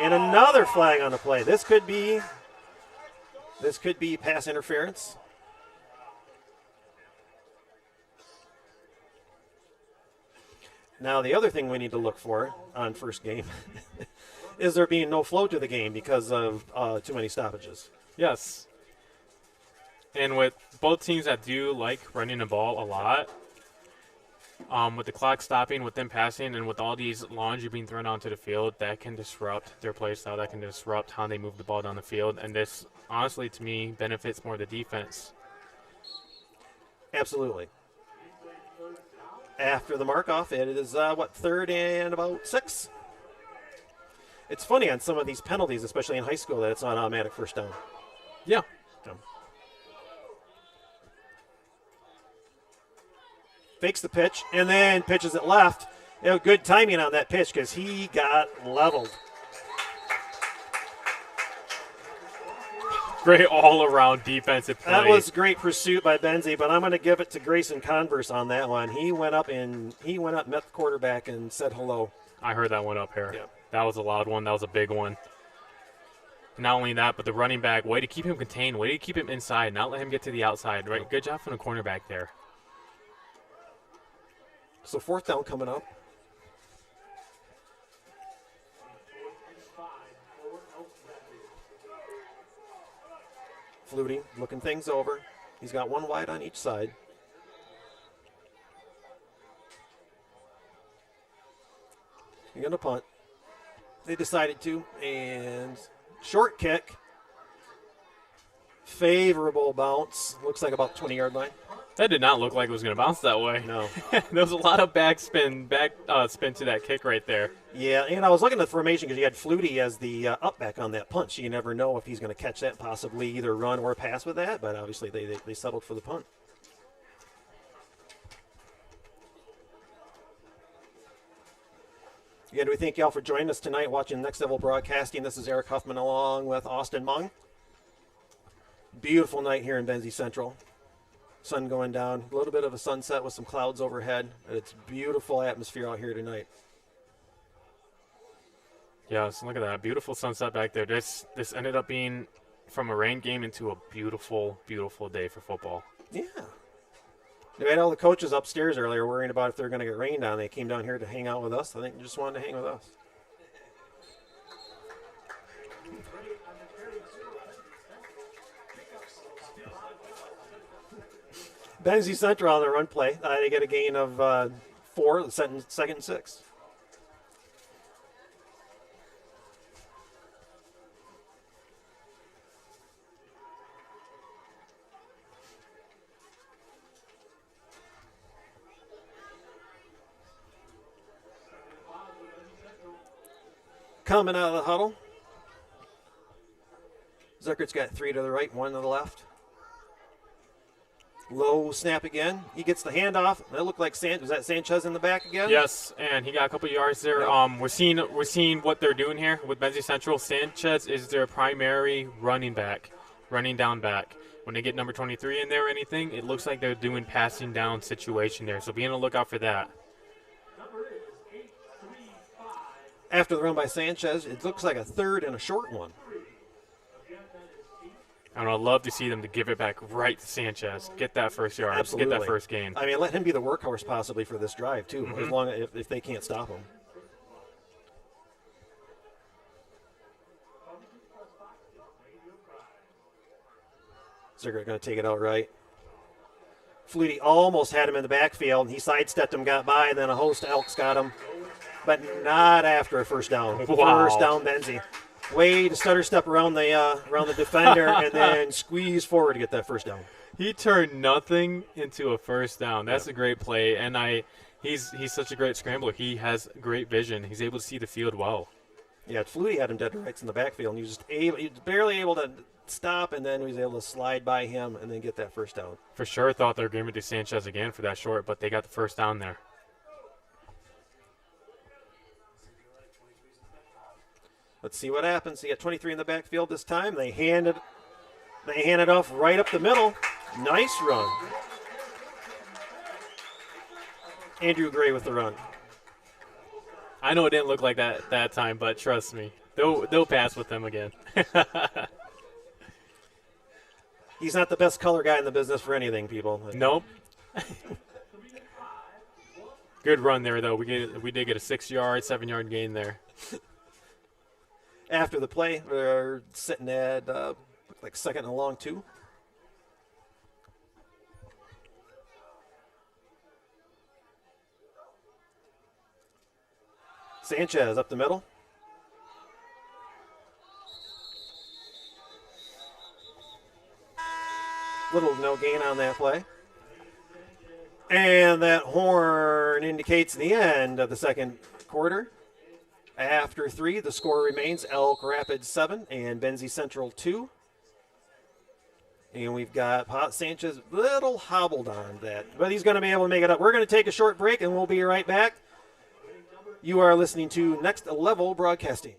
And another flag on the play. This could be pass interference. Now, the other thing we need to look for on first game is there being no flow to the game because of too many stoppages. Yes. And with both teams that do like running the ball a lot, with the clock stopping, with them passing, and with all these laundry being thrown onto the field, that can disrupt their play style. That can disrupt how they move the ball down the field. And this, honestly, to me, benefits more the defense. Absolutely. After the mark-off, it is, 3rd and about 6? It's funny on some of these penalties, especially in high school, that it's not automatic first down. Yeah. Fakes the pitch, and then pitches it left. Good timing on that pitch because he got leveled. Great all-around defensive play. That was great pursuit by Benzie, but I'm going to give it to Grayson Converse on that one. He went up, met the quarterback, and said hello. I heard that one up here. Yep. That was a loud one. That was a big one. Not only that, but the running back, way to keep him contained, way to keep him inside, not let him get to the outside. Right, good job from the cornerback there. So 4th down coming up. Flutie looking things over. He's got one wide on each side. He's going to punt. They decided to. And short kick. Favorable bounce. Looks like about 20-yard line. That did not look like it was going to bounce that way. No. There was a lot of spin to that kick right there. Yeah, and I was looking at the formation because you had Flutie as the up back on that punt. So you never know if he's going to catch that, possibly either run or pass with that, but obviously they settled for the punt. Again, we thank y'all for joining us tonight watching Next Level Broadcasting. This is Eric Huffman along with Austin Mung. Beautiful night here in Benzie Central. Sun going down, a little bit of a sunset with some clouds overhead. It's beautiful atmosphere out here tonight. Yes, look at that. Beautiful sunset back there. This ended up being from a rain game into a beautiful, beautiful day for football. Yeah. We had all the coaches upstairs earlier worrying about if they're going to get rained on. They came down here to hang out with us. I think they just wanted to hang with us. Benzie Central on the run play. They get a gain of 4, second and 6. Coming out of the huddle. Zuckert's got 3 to the right, 1 to the left. Low snap again. He gets the handoff. That looked like was that Sanchez in the back again? Yes, and he got a couple yards there. Yeah. We're seeing what they're doing here with Benzie Central. Sanchez is their primary running back. running down back. When they get number 23 in there or anything, it looks like they're doing passing down situation there. So be on the lookout for that. After the run by Sanchez, it looks like a third and a short one. And I'd love to see them to give it back right to Sanchez. Get that first yard. Absolutely. Get that first gain. I mean, let him be the workhorse possibly for this drive, too, Mm-hmm. as long as if they can't stop him. Ziegler going to take it out right. Flutie almost had him in the backfield. He sidestepped him, got by, and then a host of Elks got him. But not after a first down. Wow. First down, Benzie. Way to stutter step around the defender and then squeeze forward to get that first down. He turned nothing into a first down. That's a great play, and he's such a great scrambler. He has great vision. He's able to see the field well. Yeah, Flutie had him dead to rights in the backfield, and he was barely able to stop, and then he was able to slide by him and then get that first down. For sure thought they were going to do Sanchez again for that short, but they got the first down there. Let's see what happens. He got 23 in the backfield this time. They hand it off right up the middle. Nice run. Andrew Gray with the run. I know it didn't look like that time, but trust me, they'll pass with them again. He's not the best color guy in the business for anything, people. Nope. Good run there, though. We did get a 6-yard, 7-yard gain there. After the play, we're sitting at like second and a long 2. Sanchez up the middle. Little no gain on that play. And that horn indicates the end of the second quarter. After 3, the score remains Elk Rapids 7 and Benzie Central 2. And we've got Pot Sanchez little hobbled on that, but he's going to be able to make it up. We're going to take a short break, and we'll be right back. You are listening to Next Level Broadcasting.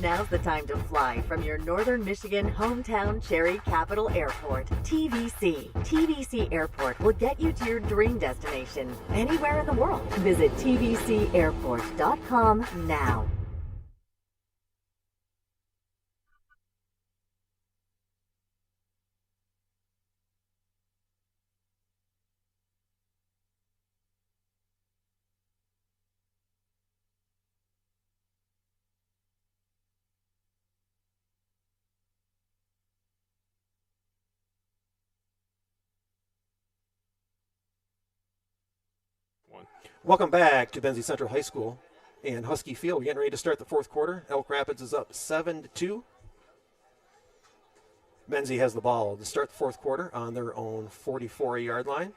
Now's the time to fly from your Northern Michigan hometown Cherry Capital Airport, TVC. TVC Airport will get you to your dream destination anywhere in the world. Visit tvcairport.com now. Welcome back to Benzie Central High School and Husky Field. We're getting ready to start the fourth quarter. Elk Rapids is up 7-2. Benzie has the ball to start the fourth quarter on their own 44-yard line.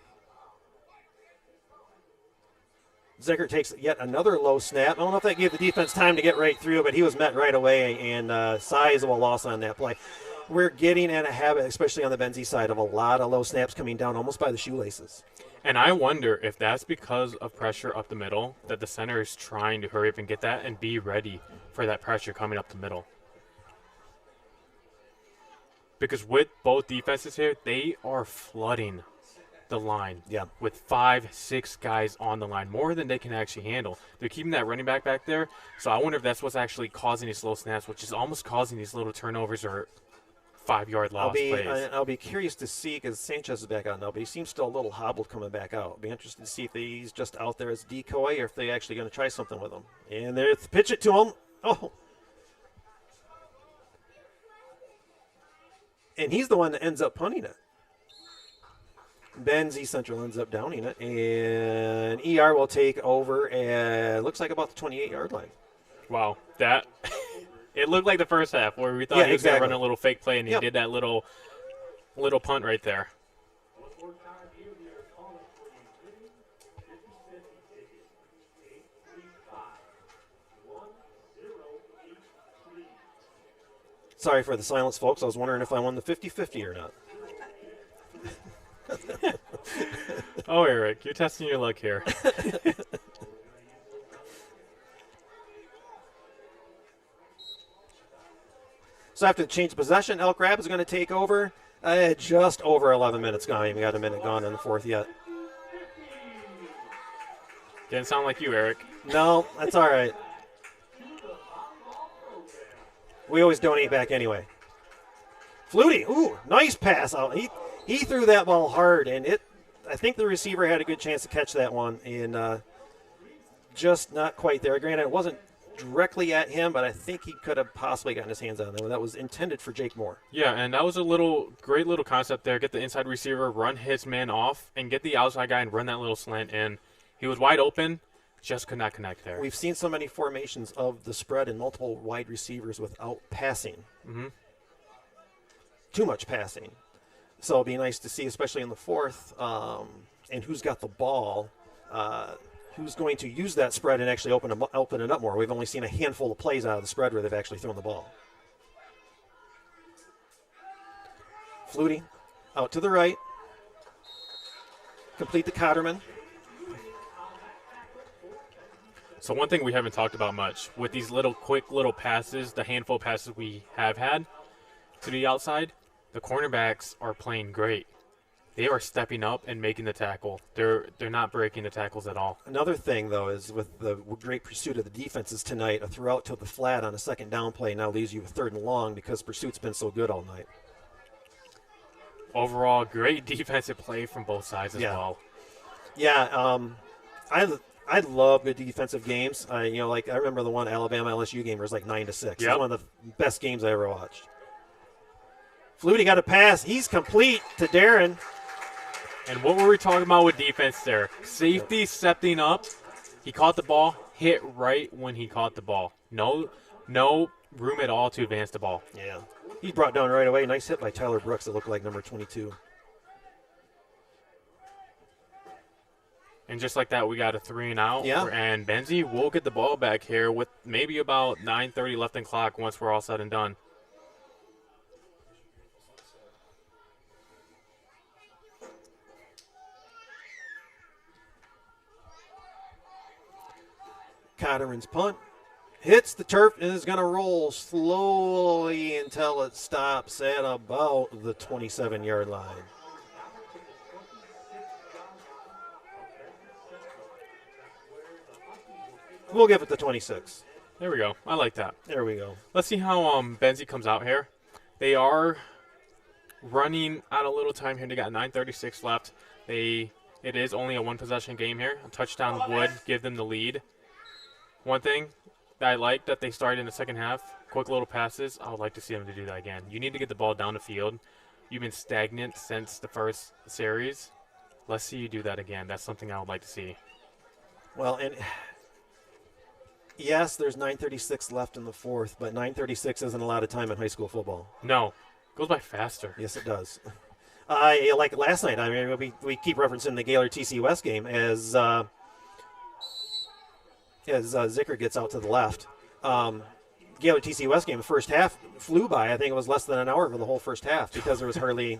Ziegler takes yet another low snap. I don't know if that gave the defense time to get right through, but he was met right away, and sizable loss on that play. We're getting in a habit, especially on the Benzie side, of a lot of low snaps coming down almost by the shoelaces. And I wonder if that's because of pressure up the middle, that the center is trying to hurry up and get that and be ready for that pressure coming up the middle. Because with both defenses here, they are flooding the line with 5-6 guys on the line, more than they can actually handle. They're keeping that running back there, so I wonder if that's what's actually causing these slow snaps, which is almost causing these little turnovers or 5-yard loss plays. I'll be curious to see, because Sanchez is back out now, but he seems still a little hobbled coming back out. I'll be interested to see if he's just out there as a decoy or if they're actually going to try something with him. And they pitch it to him. Oh. And he's the one that ends up punting it. Benzie Central ends up downing it, and ER will take over at, looks like about the 28-yard line. Wow, that it looked like the first half where we thought he was going to run a little fake play, and he did that little little punt right there. Sorry for the silence, folks. I was wondering if I won the 50-50 or not. Oh, Eric, you're testing your luck here. So after the change of possession, Elk Rapids is going to take over. Just over 11 minutes gone. We got a minute gone in the fourth yet. Didn't sound like you, Eric. No, that's all right. We always donate back anyway. Flutie, ooh, nice pass out. He threw that ball hard, and I think the receiver had a good chance to catch that one, and just not quite there. Granted, it wasn't directly at him, but I think he could have possibly gotten his hands on that one. That was intended for Jake Moore. Yeah, and that was a great little concept there. Get the inside receiver, run his man off, and get the outside guy and run that little slant in. He was wide open, just could not connect there. We've seen so many formations of the spread and multiple wide receivers without passing. Mm-hmm. Too much passing. So it'll be nice to see, especially in the fourth, and who's got the ball, who's going to use that spread and actually open it up more. We've only seen a handful of plays out of the spread where they've actually thrown the ball. Flutie out to the right. Complete the Cotterman. So one thing we haven't talked about much, with these quick little passes, the handful of passes we have had to the outside, the cornerbacks are playing great. They are stepping up and making the tackle. They're not breaking the tackles at all. Another thing, though, is with the great pursuit of the defenses tonight, a throw out to the flat on a second down play now leaves you with third and long because pursuit's been so good all night. Overall, great defensive play from both sides as well. Yeah, I love good defensive games. I remember the one Alabama LSU game where it was like 9-6. Yep. It's one of the best games I ever watched. Flutie got a pass. He's complete to Darren. And what were we talking about with defense there? Safety stepping up. He caught the ball, hit right when he caught the ball. No room at all to advance the ball. Yeah. He brought down right away. Nice hit by Tyler Brooks. It looked like number 22. And just like that, we got a 3 and out. Yeah. And Benzie will get the ball back here with maybe about 9:30 left in clock once we're all said and done. Cotterman's punt hits the turf and is going to roll slowly until it stops at about the 27-yard line. We'll give it the 26. There we go. I like that. There we go. Let's see how Benzie comes out here. They are running out a little time here. They got 9:36 left. It is only a one-possession game here. A touchdown would give them the lead. One thing that I like that they started in the second half, quick little passes. I would like to see them to do that again. You need to get the ball down the field. You've been stagnant since the first series. Let's see you do that again. That's something I would like to see. Well, and yes, there's 9:36 left in the fourth, but 9:36 isn't a lot of time in high school football. No. It goes by faster. Yes, it does. Like last night, I mean, we keep referencing the Gaylor TC West game as Zicker gets out to the left. Gaylor TC West game, the first half flew by. I think it was less than an hour for the whole first half because there was hardly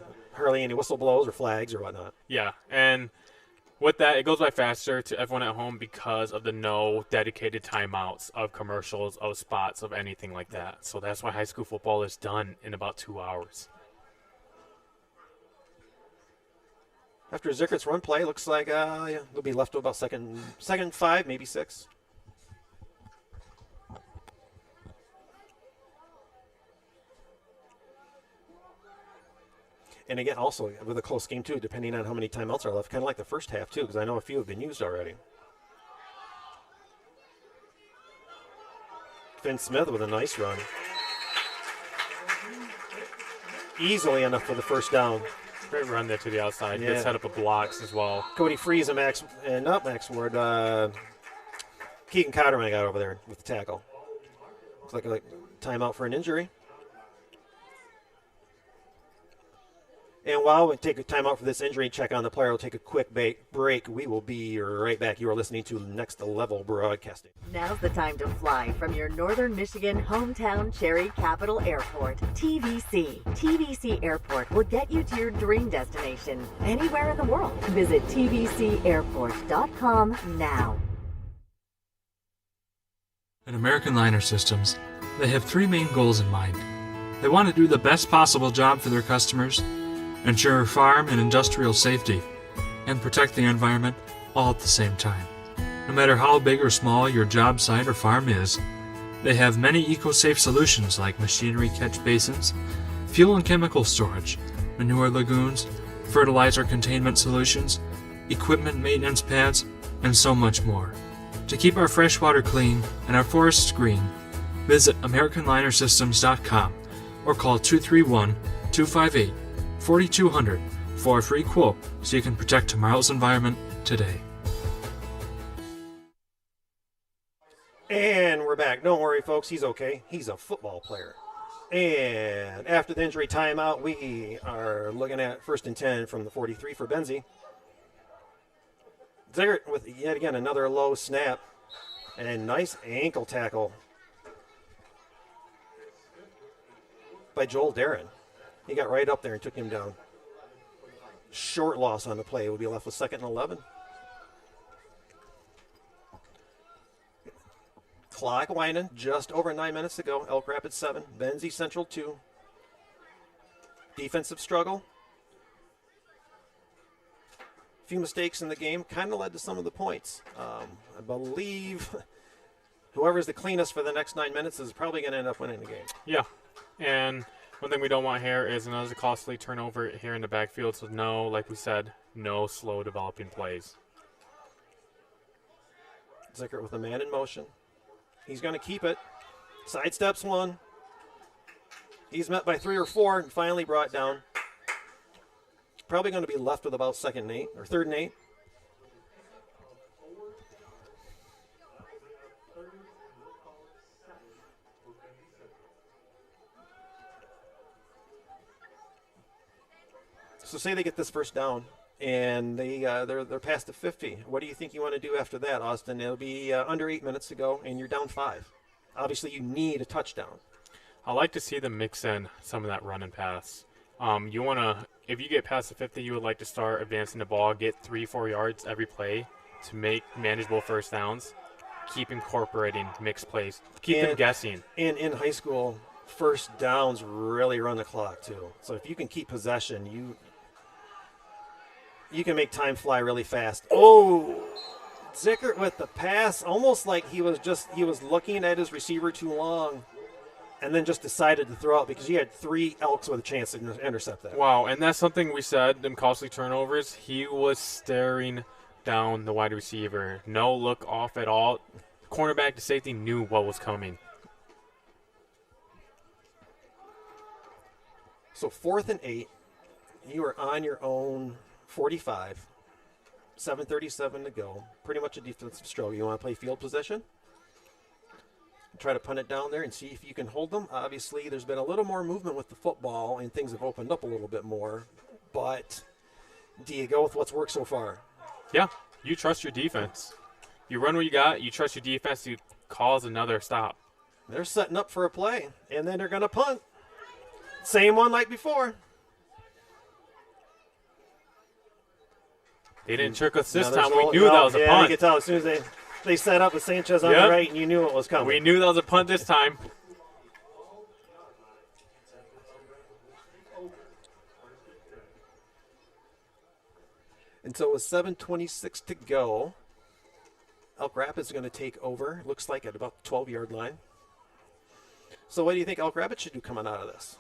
any whistle blows or flags or whatnot. Yeah, and with that, it goes by faster to everyone at home because of the no dedicated timeouts of commercials, of spots, of anything like that. So that's why high school football is done in about 2 hours. After Zickert's run play, looks like they'll be left to about second 5, maybe 6. And again, also with a close game too, depending on how many timeouts are left, kind of like the first half too, because I know a few have been used already. Finn Smith with a nice run. Easily enough for the first down. Great run there to the outside. Yeah. Good setup of blocks as well. Cody Freeze and not Max Ward. Keegan Cotterman got over there with the tackle. Looks like a timeout for an injury. And while we take a time out for this injury check on the player, we'll take a quick break. We will be right back. You are listening to Next Level Broadcasting. Now's the time to fly from your Northern Michigan hometown Cherry Capital Airport, TVC. TVC Airport will get you to your dream destination anywhere in the world. Visit tvcairport.com now. At American Liner Systems, they have three main goals in mind. They want to do the best possible job for their customers, ensure farm and industrial safety, and protect the environment all at the same time. No matter how big or small your job site or farm is, they have many eco-safe solutions like machinery catch basins, fuel and chemical storage, manure lagoons, fertilizer containment solutions, equipment maintenance pads, and so much more. To keep our freshwater clean and our forests green, visit AmericanLinerSystems.com or call 231-258-4200 for a free quote so you can protect tomorrow's environment today. And we're back. Don't worry, folks. He's okay. He's a football player. And after the injury timeout, we are looking at 1st and 10 from the 43 for Benzie. Ziggert with yet again another low snap. And nice ankle tackle by Joel Darren. He got right up there and took him down. Short loss on the play. We'll be left with 2nd and 11. Clock winding, just over 9 minutes to go. Elk Rapids 7, Benzie Central 2. Defensive struggle. A few mistakes in the game kind of led to some of the points. I believe whoever's the cleanest for the next 9 minutes is probably going to end up winning the game. Yeah, and one thing we don't want here is another costly turnover here in the backfield. So no, like we said, no slow developing plays. Zickert with a man in motion. He's going to keep it. Sidesteps one. He's met by 3 or 4 and finally brought down. Probably going to be left with about 2nd and 8 or 3rd and 8. So say they get this first down and they're past the 50. What do you think you want to do after that, Austin? It'll be under 8 minutes to go, and you're down 5. Obviously, you need a touchdown. I like to see them mix in some of that run and pass. You want to, if you get past the 50, you would like to start advancing the ball, get 3-4 yards every play to make manageable first downs. Keep incorporating mixed plays. Keep them guessing. And in high school, first downs really run the clock too. So if you can keep possession, you can make time fly really fast. Oh, Zickert with the pass, almost like he was looking at his receiver too long and then just decided to throw out because he had 3 Elks with a chance to intercept that. Wow, and that's something we said, them costly turnovers. He was staring down the wide receiver. No look off at all. Cornerback to safety knew what was coming. So 4th and 8, you are on your own 45, 7:37 to go. Pretty much a defensive struggle. You want to play field position? Try to punt it down there and see if you can hold them. Obviously, there's been a little more movement with the football and things have opened up a little bit more. But do you go with what's worked so far? Yeah, you trust your defense. You run what you got. You trust your defense to cause another stop. They're setting up for a play, and then they're going to punt. Same one like before. They didn't trick us this time. We knew that was a punt. You could tell as soon as they set up with Sanchez on the right, and you knew it was coming. We knew that was a punt this time. And so with 7:26 to go, Elk Rapids is going to take over. Looks like at about the 12-yard line. So what do you think Elk Rapids should do coming out of this?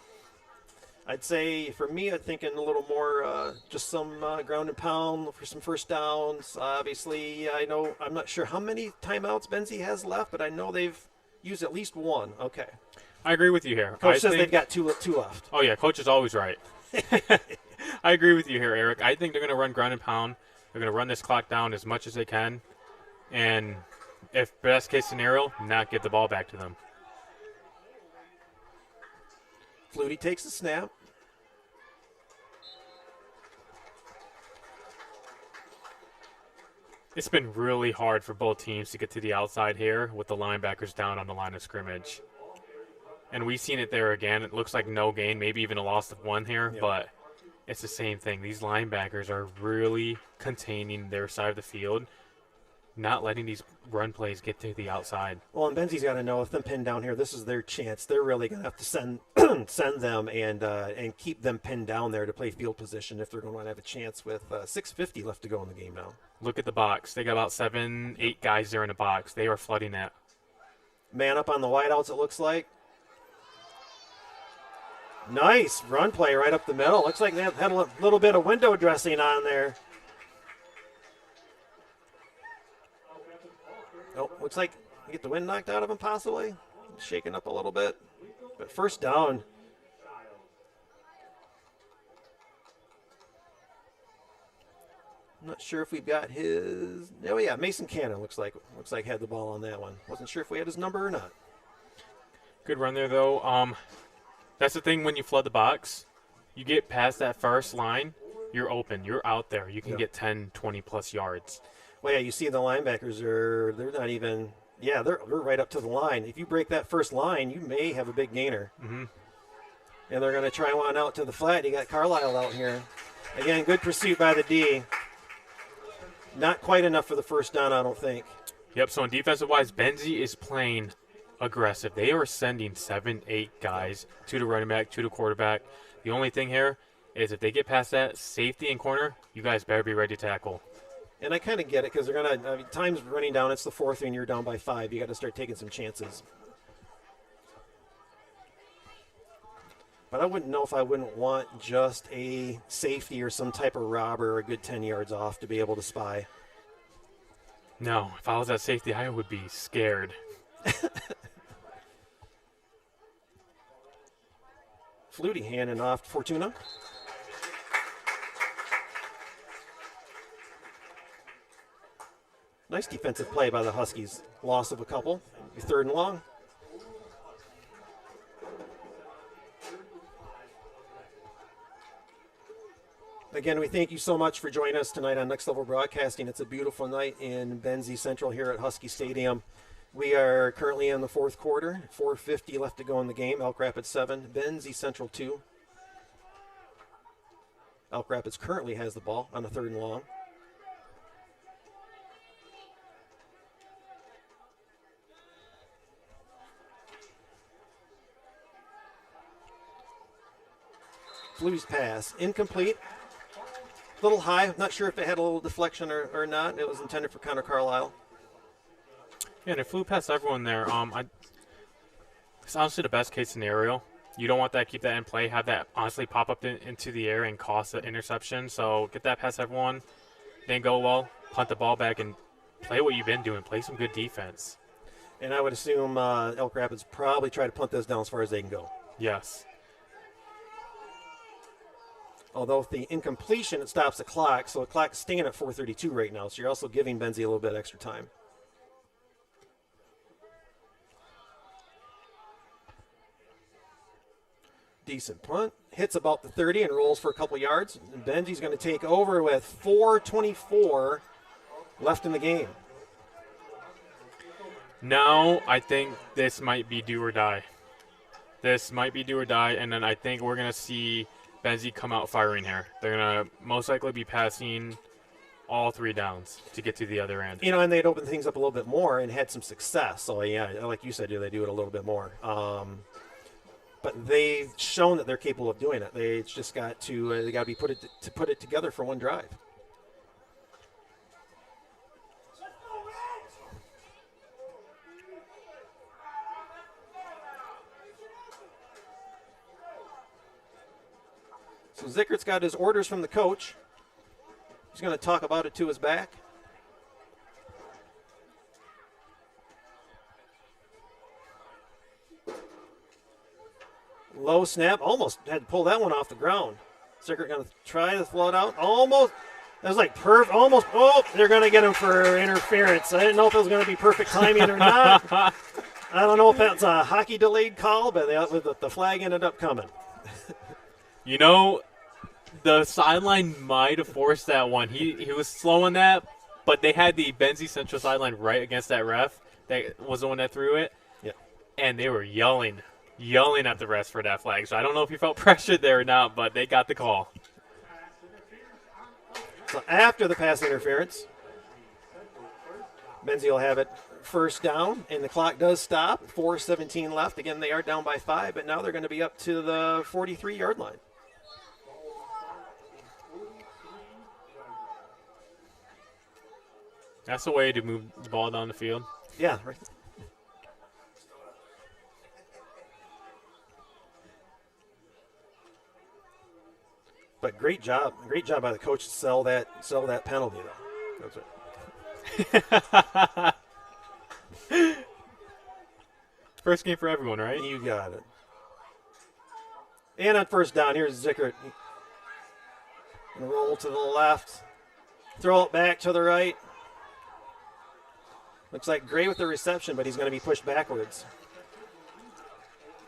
I'd say, for me, I'm thinking a little more just some ground and pound for some first downs. Obviously, I'm not sure how many timeouts Benzie has left, but I know they've used at least one. Okay. I agree with you here. Coach says they've got two left. Oh, yeah, Coach is always right. I agree with you here, Eric. I think they're going to run ground and pound. They're going to run this clock down as much as they can. And if best case scenario, not get the ball back to them. Flutie takes the snap. It's been really hard for both teams to get to the outside here with the linebackers down on the line of scrimmage. And we've seen it there again. It looks like no gain, maybe even a loss of 1 here, but it's the same thing. These linebackers are really containing their side of the field, not letting these run plays get to the outside. Well, and Benzie's got to know if them pinned down here, this is their chance. They're really going to have to send them and keep them pinned down there to play field position if they're going to have a chance with 6:50 left to go in the game now. Look at the box. They got about 7, 8 guys there in the box. They are flooding that. Man up on the wideouts, it looks like. Nice run play right up the middle. Looks like they had a little bit of window dressing on there. Oh, looks like you get the wind knocked out of him possibly. Shaking up a little bit. But first down. I'm not sure if we've got his. Oh yeah, Mason Cannon looks like had the ball on that one. Wasn't sure if we had his number or not. Good run there though. That's the thing when you flood the box. You get past that first line, you're open. You're out there. You can get 10, 20 plus yards. Well, yeah, you see the linebackers they're not even. Yeah, they're right up to the line. If you break that first line, you may have a big gainer. Mm-hmm. And they're going to try one out to the flat. You got Carlisle out here. Again, good pursuit by the D. Not quite enough for the first down, I don't think. Yep, so in defensive-wise, Benzie is playing aggressive. They are sending 7, 8 guys to the running back, to the quarterback. The only thing here is if they get past that safety and corner, you guys better be ready to tackle. And I kind of get it because they're going to time's running down. It's the 4th and you're down by 5. You got to start taking some chances. But I wouldn't know if I wouldn't want just a safety or some type of robber a good 10 yards off to be able to spy. No, if I was that safety, I would be scared. Flutie handing off to Fortuna. Nice defensive play by the Huskies. Loss of a couple. 3rd and long. Again, we thank you so much for joining us tonight on Next Level Broadcasting. It's a beautiful night in Benzie Central here at Husky Stadium. We are currently in the 4th quarter. 4:50 left to go in the game. Elk Rapids 7, Benzie Central 2. Elk Rapids currently has the ball on a 3rd and long. Flutie's pass, incomplete. A little high. Not sure if it had a little deflection or not. It was intended for Connor Carlisle. Yeah, and it flew past everyone there. It's honestly the best case scenario. You don't want that, keep that in play, have that honestly pop up into the air and cost an interception. So get that past everyone, then go well, punt the ball back, and play what you've been doing. Play some good defense. And I would assume Elk Rapids probably try to punt this down as far as they can go. Yes. Although with the incompletion, it stops the clock, so the clock's staying at 4:32 right now, so you're also giving Benzie a little bit extra time. Decent punt. Hits about the 30 and rolls for a couple yards. And Benzie's going to take over with 4:24 left in the game. Now I think this might be do or die. This might be do or die, and then I think we're going to see Benzie come out firing here. They're going to most likely be passing all 3 downs to get to the other end. You know, and they'd opened things up a little bit more and had some success. So, yeah, like you said, they do it a little bit more. But they've shown that they're capable of doing it. They just got to they got to be put it together for one drive. So Zickert's got his orders from the coach. He's going to talk about it to his back. Low snap, almost had to pull that one off the ground. Zickert going to try to float out. Almost, that was like perfect, almost, oh, they're going to get him for interference. I didn't know if it was going to be perfect timing or not. I don't know if that's a hockey delayed call, but the flag ended up coming. You know, the sideline might have forced that one. He was slowing that, But they had the Benzie Central sideline right against that ref. That was the one that threw it. Yeah. And they were yelling at the refs for that flag. So I don't know if you felt pressured there or not, but they got the call. So after the pass interference, Benzie will have it first down, and the clock does stop. 4:17 left. Again, they are down by 5, but now they're going to be up to the 43-yard line. That's the way to move the ball down the field. Yeah, right. But great job by the coach to sell that penalty though. That's right. First game for everyone, right? You got it. And on first down, here's Zickert. Roll to the left, throw it back to the right. Looks like Gray with the reception, but he's going to be pushed backwards.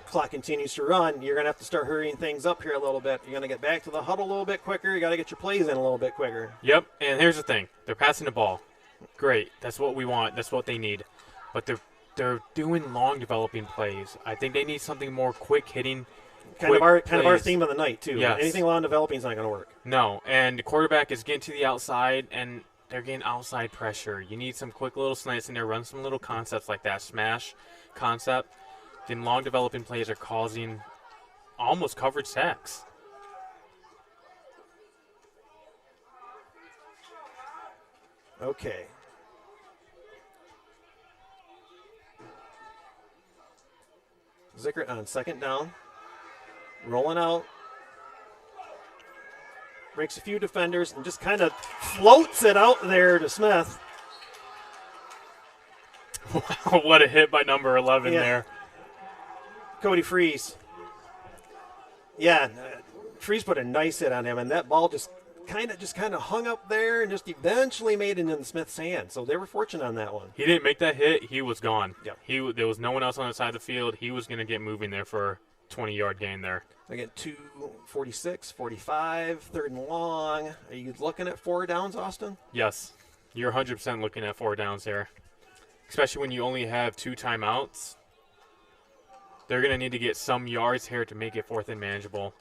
Clock continues to run. You're going to have to start hurrying things up here a little bit. You're going to get back to the huddle a little bit quicker. You got to get your plays in a little bit quicker. Yep, and here's the thing. They're passing the ball. Great. That's what we want. That's what they need. But they're doing long developing plays. I think they need something more quick hitting. Kind of our theme of the night, too. Yes. Anything long developing is not going to work. No, and the quarterback is getting to the outside, and they're getting outside pressure. You need some quick little slants in there, run some little concepts like that, smash concept. Then long developing plays are causing almost coverage sacks. Okay. Zickert on second down. Rolling out. Breaks a few defenders and just kind of floats it out there to Smith. Wow, what a hit by number 11 there. Cody Freeze. Yeah, Freeze put a nice hit on him, and that ball just kind of hung up there and just eventually made it into Smith's hand. So they were fortunate on that one. He didn't make that hit. He was gone. Yep. There was no one else on the side of the field. He was going to get moving there for a 20-yard gain there. Again, 2:46, 45, third and long. Are you looking at 4 downs, Austin? Yes. You're 100% looking at 4 downs here, especially when you only have 2 timeouts. They're going to need to get some yards here to make it 4th and manageable.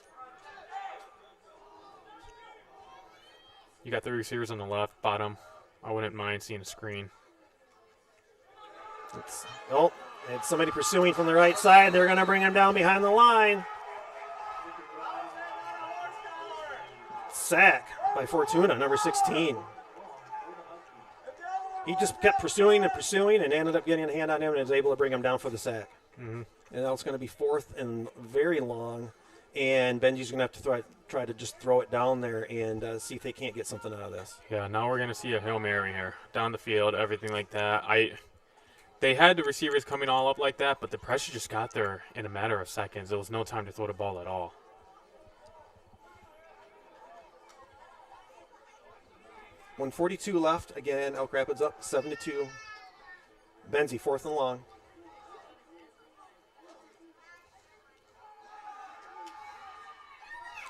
You got the receivers on the left, bottom. I wouldn't mind seeing a screen. It's somebody pursuing from the right side. They're going to bring him down behind the line. Sack by Fortuna, number 16. He just kept pursuing and ended up getting a hand on him and was able to bring him down for the sack. Mm-hmm. And now it's going to be 4th and very long. And Benji's going to have to try to just throw it down there and see if they can't get something out of this. Yeah, now we're going to see a Hail Mary here. Down the field, everything like that. They had the receivers coming all up like that, but the pressure just got there in a matter of seconds. There was no time to throw the ball at all. .142 left. Again, Elk Rapids up 7-2. Benzie, 4th and long.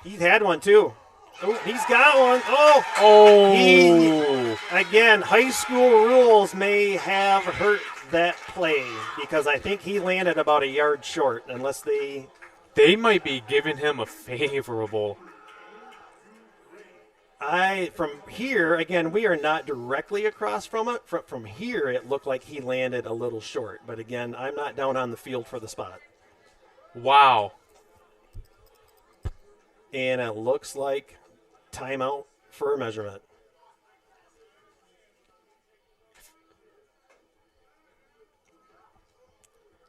He's had one, too. Oh, he's got one. Again, high school rules may have hurt that play because I think he landed about a yard short unless they might be giving him a favorable. From here, again, we are not directly across from it. From here, it looked like he landed a little short. But again, I'm not down on the field for the spot. Wow. And it looks like timeout for a measurement.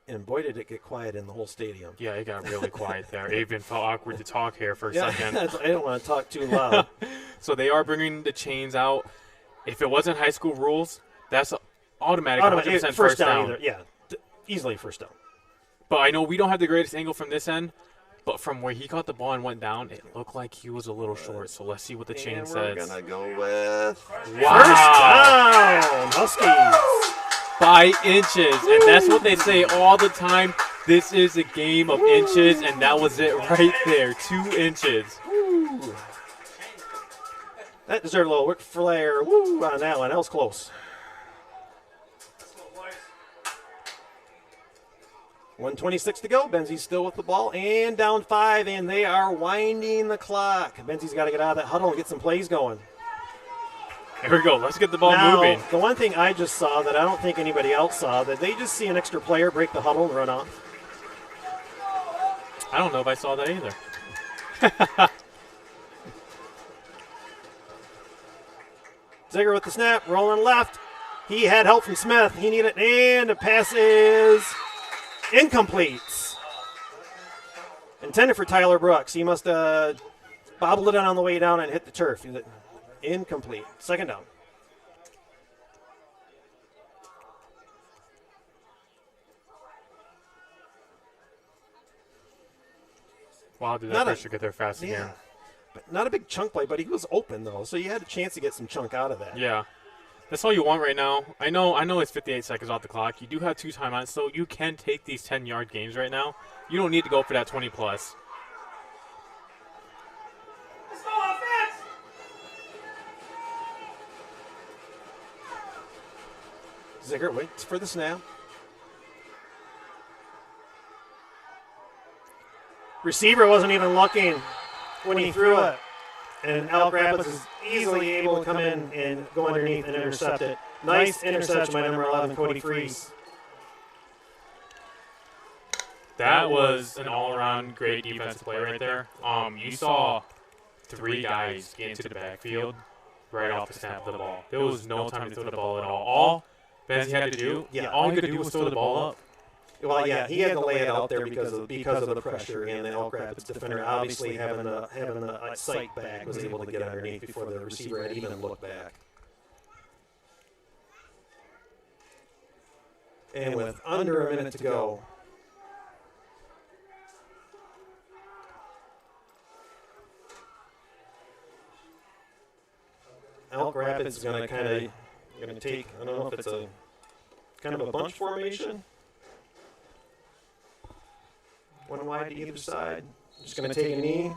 And boy, did it get quiet in the whole stadium. Yeah, it got really quiet there. It even felt awkward to talk here for a second. I didn't want to talk too loud. So they are bringing the chains out. If it wasn't high school rules, that's automatic 100% first down. Easily first down. But I know we don't have the greatest angle from this end. But from where he caught the ball and went down, it looked like he was a little short. So let's see what the chain says. We're going to go with first down, Huskies. By inches. And that's what they say all the time. This is a game of inches, and that was it right there. 2 inches. Ooh. That deserved a little Ric Flair woo on that one. That was close. 1:26 to go. Benzie's still with the ball and down 5, and they are winding the clock. Benzie's got to get out of that huddle and get some plays going. Here we go. Let's get the ball Now, moving. The one thing I just saw that I don't think anybody else saw, that they just see an extra player break the huddle and run off. I don't know if I saw that either. Ziegler with the snap, rolling left. He had help from Smith. He needed, and the pass is incomplete. Intended for Tyler Brooks. He must have bobbled it on the way down and hit the turf. Incomplete. Second down. Wow, did that pressure get there fast again? But not a big chunk play, but he was open though, so you had a chance to get some chunk out of that. Yeah. That's all you want right now. I know it's 58 seconds off the clock. You do have 2 timeouts, so you can take these 10-yard games right now. You don't need to go for that 20+. Let's go offense! Ziegler waits for the snap. Receiver wasn't even looking when he threw it. And Elk Rapids is easily able to come in and go underneath and intercept it. Nice interception by number 11, Cody Freese. That was an all-around great defensive play right there. You saw 3 guys get into the backfield right off the snap of the ball. There was no time to throw the ball at all. All Benzie had to do, all he could do was throw the ball up. Well, yeah, he had to lay it out there because of the pressure, and the Elk Rapids defender obviously having a sight back was able to get underneath before the receiver had even looked back. And with under a minute to go, Elk Rapids is going to take, I don't know if it's a kind of a bunch formation. One wide to either side. Just going to take a knee.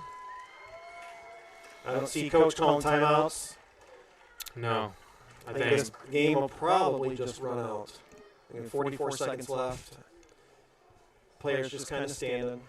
I don't see Coach calling timeouts. No. I think this game will probably just run out. 44 seconds left. Players just kind of standing.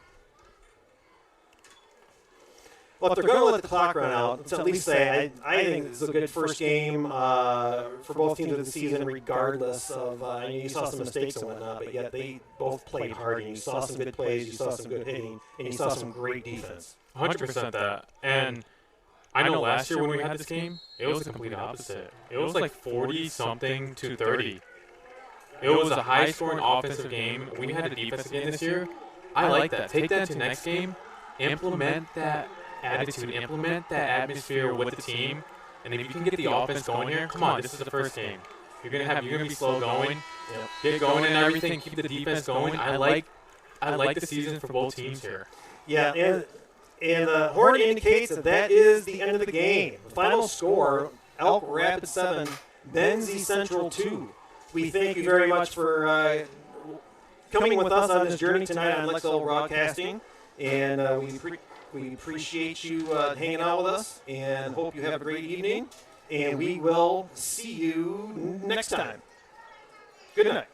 Well, if they're going to let the clock run out, let's at least say I think this is a good first game for both teams of the season, regardless of, you saw some mistakes and whatnot, but yet they both played hard, and you saw some good plays, you saw some good hitting, and you saw some great defense. 100% that. And I know last year when we had this game, it was the complete opposite. It was like 40-something to 30. It was a high-scoring offensive game. We had a defensive game this year. I like that. Take that to next game. Implement that attitude, implement that atmosphere with the team, and if you can get the offense going here, come on, this is the first game. You're gonna be slow going, get going and everything, keep the defense going. I like the season for both teams here. Yeah, and the horn indicates that is the end of the game. The final score: Elk Rapids 7, Benzie Central 2. We thank you very much for coming with us on this journey tonight on Lexel Broadcasting, and we appreciate you hanging out with us, and hope you have a great evening. And we will see you next time. Good night.